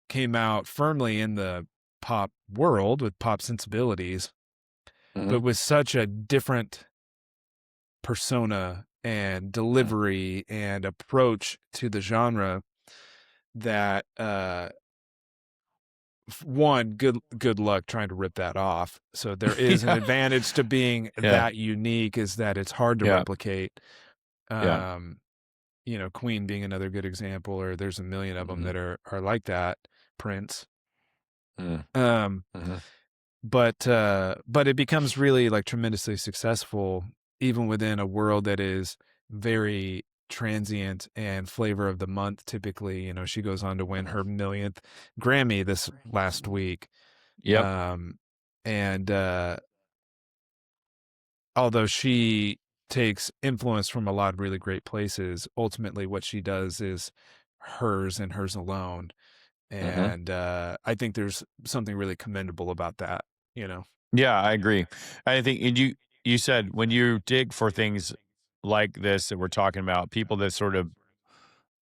came out firmly in the pop world with pop sensibilities, but with such a different persona and delivery and approach to the genre that one, good luck trying to rip that off. So there is an advantage to being that unique, is that it's hard to replicate. Yeah. Queen being another good example, or there's a million of them that are like that. Prince. But it becomes really like tremendously successful even within a world that is very transient and flavor of the month typically. She goes on to win her millionth Grammy this last week. Yep. And although she takes influence from a lot of really great places, ultimately what she does is hers and hers alone. And I think there's something really commendable about that, Yeah, I agree. I think, and you said when you dig for things like this that we're talking about, people that sort of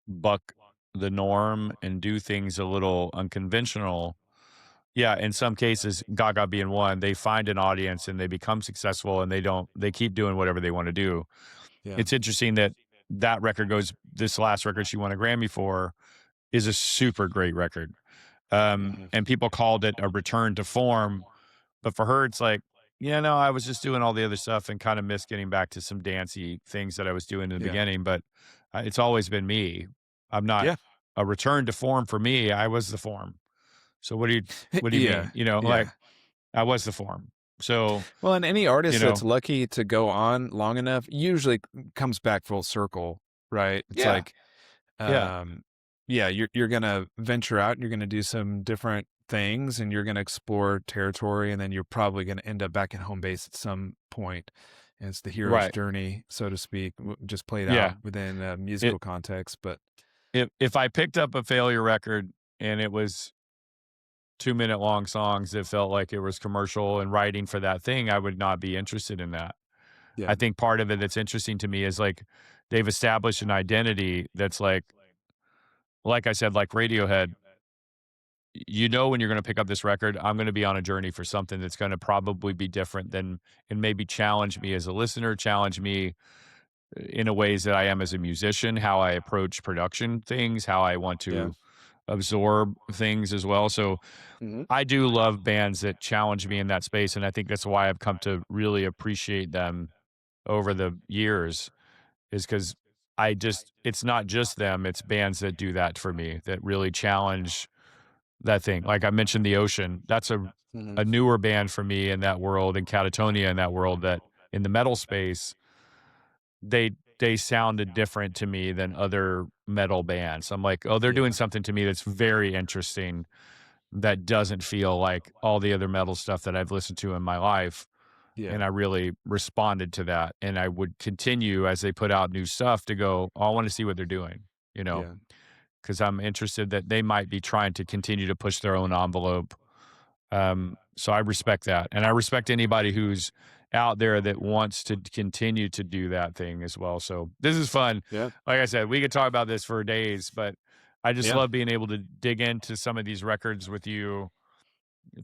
buck the norm and do things a little unconventional. Yeah, in some cases, Gaga being one, they find an audience and they become successful and they keep doing whatever they want to do. Yeah. It's interesting that record this last record she won a Grammy for is a super great record. And people called it a return to form. But for her, it's like, I was just doing all the other stuff and kind of miss getting back to some dancey things that I was doing in the beginning. But it's always been me. I'm not a return to form for me. I was the form. So what do you mean? Like I was the form. So, well, and any artist that's lucky to go on long enough usually comes back full circle, right? It's like, you're going to venture out and you're going to do some different things and you're going to explore territory. And then you're probably going to end up back at home base at some point. And it's the hero's journey, so to speak, just played out within a musical context. But if I picked up a failure record and it was 2-minute long songs that felt like it was commercial and writing for that thing, I would not be interested in that. Yeah. I think part of it that's interesting to me is like they've established an identity that's like I said, like Radiohead, when you're going to pick up this record, I'm going to be on a journey for something that's going to probably be different and maybe challenge me as a listener, challenge me in a ways that I am as a musician, how I approach production things, how I want to absorb things as well. So I do love bands that challenge me in that space. And I think that's why I've come to really appreciate them over the years, is because it's not just them, it's bands that do that for me, that really challenge that thing. Like I mentioned The Ocean, that's a newer band for me in that world, and Catatonia in that world, that in the metal space, they sounded different to me than other metal bands. I'm like, oh, they're doing something to me that's very interesting, that doesn't feel like all the other metal stuff that I've listened to in my life. And I really responded to that. And I would continue as they put out new stuff to go, oh, I want to see what they're doing, because I'm interested that they might be trying to continue to push their own envelope. So I respect that. And I respect anybody who's out there that wants to continue to do that thing as well. So this is fun. Yeah. Like I said, we could talk about this for days, but I just love being able to dig into some of these records with you,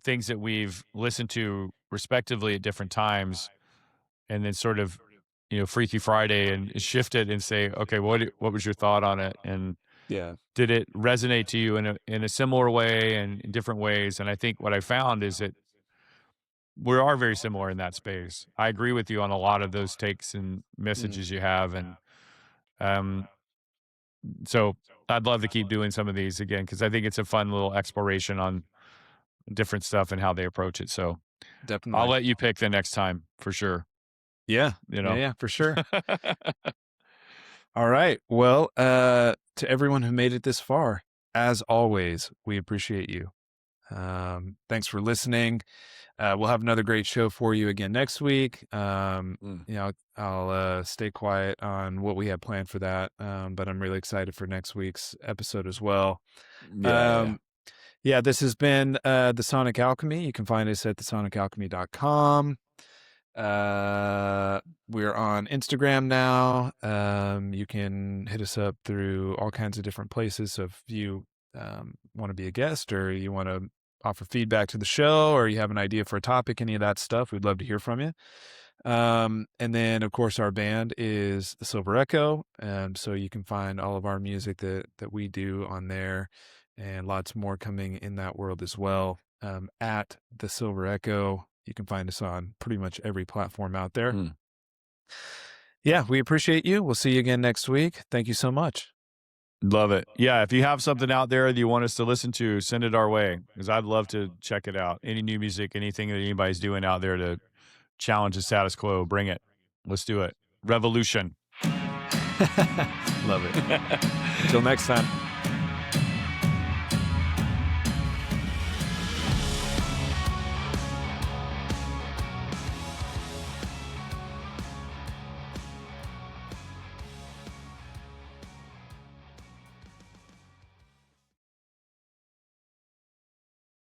things that we've listened to respectively at different times, and then sort of, Freaky Friday and shift it and say, okay, what was your thought on it? And did it resonate to you in a similar way and in different ways? And I think what I found is that we are very similar in that space. I agree with you on a lot of those takes and messages you have, and so I'd love to keep doing some of these again because I think it's a fun little exploration on different stuff and how they approach it. So Definitely. I'll let you pick the next time for sure. Yeah. You know? Yeah, for sure. All right. Well, to everyone who made it this far, as always, we appreciate you. Thanks for listening. We'll have another great show for you again next week. I'll stay quiet on what we have planned for that, but I'm really excited for next week's episode as well. This has been The Sonic Alchemy. You can find us at thesonicalchemy.com. We're on Instagram now. You can hit us up through all kinds of different places. So if you want to be a guest or you want to offer feedback to the show or you have an idea for a topic, any of that stuff, we'd love to hear from you. And then of course our band is the Silver Echo. So you can find all of our music that we do on there and lots more coming in that world as well. At the Silver Echo. You can find us on pretty much every platform out there. Yeah, we appreciate you. We'll see you again next week. Thank you so much. Love it. Yeah, if you have something out there that you want us to listen to, send it our way because I'd love to check it out. Any new music, anything that anybody's doing out there to challenge the status quo, bring it. Let's do it. Revolution. Love it. Until next time.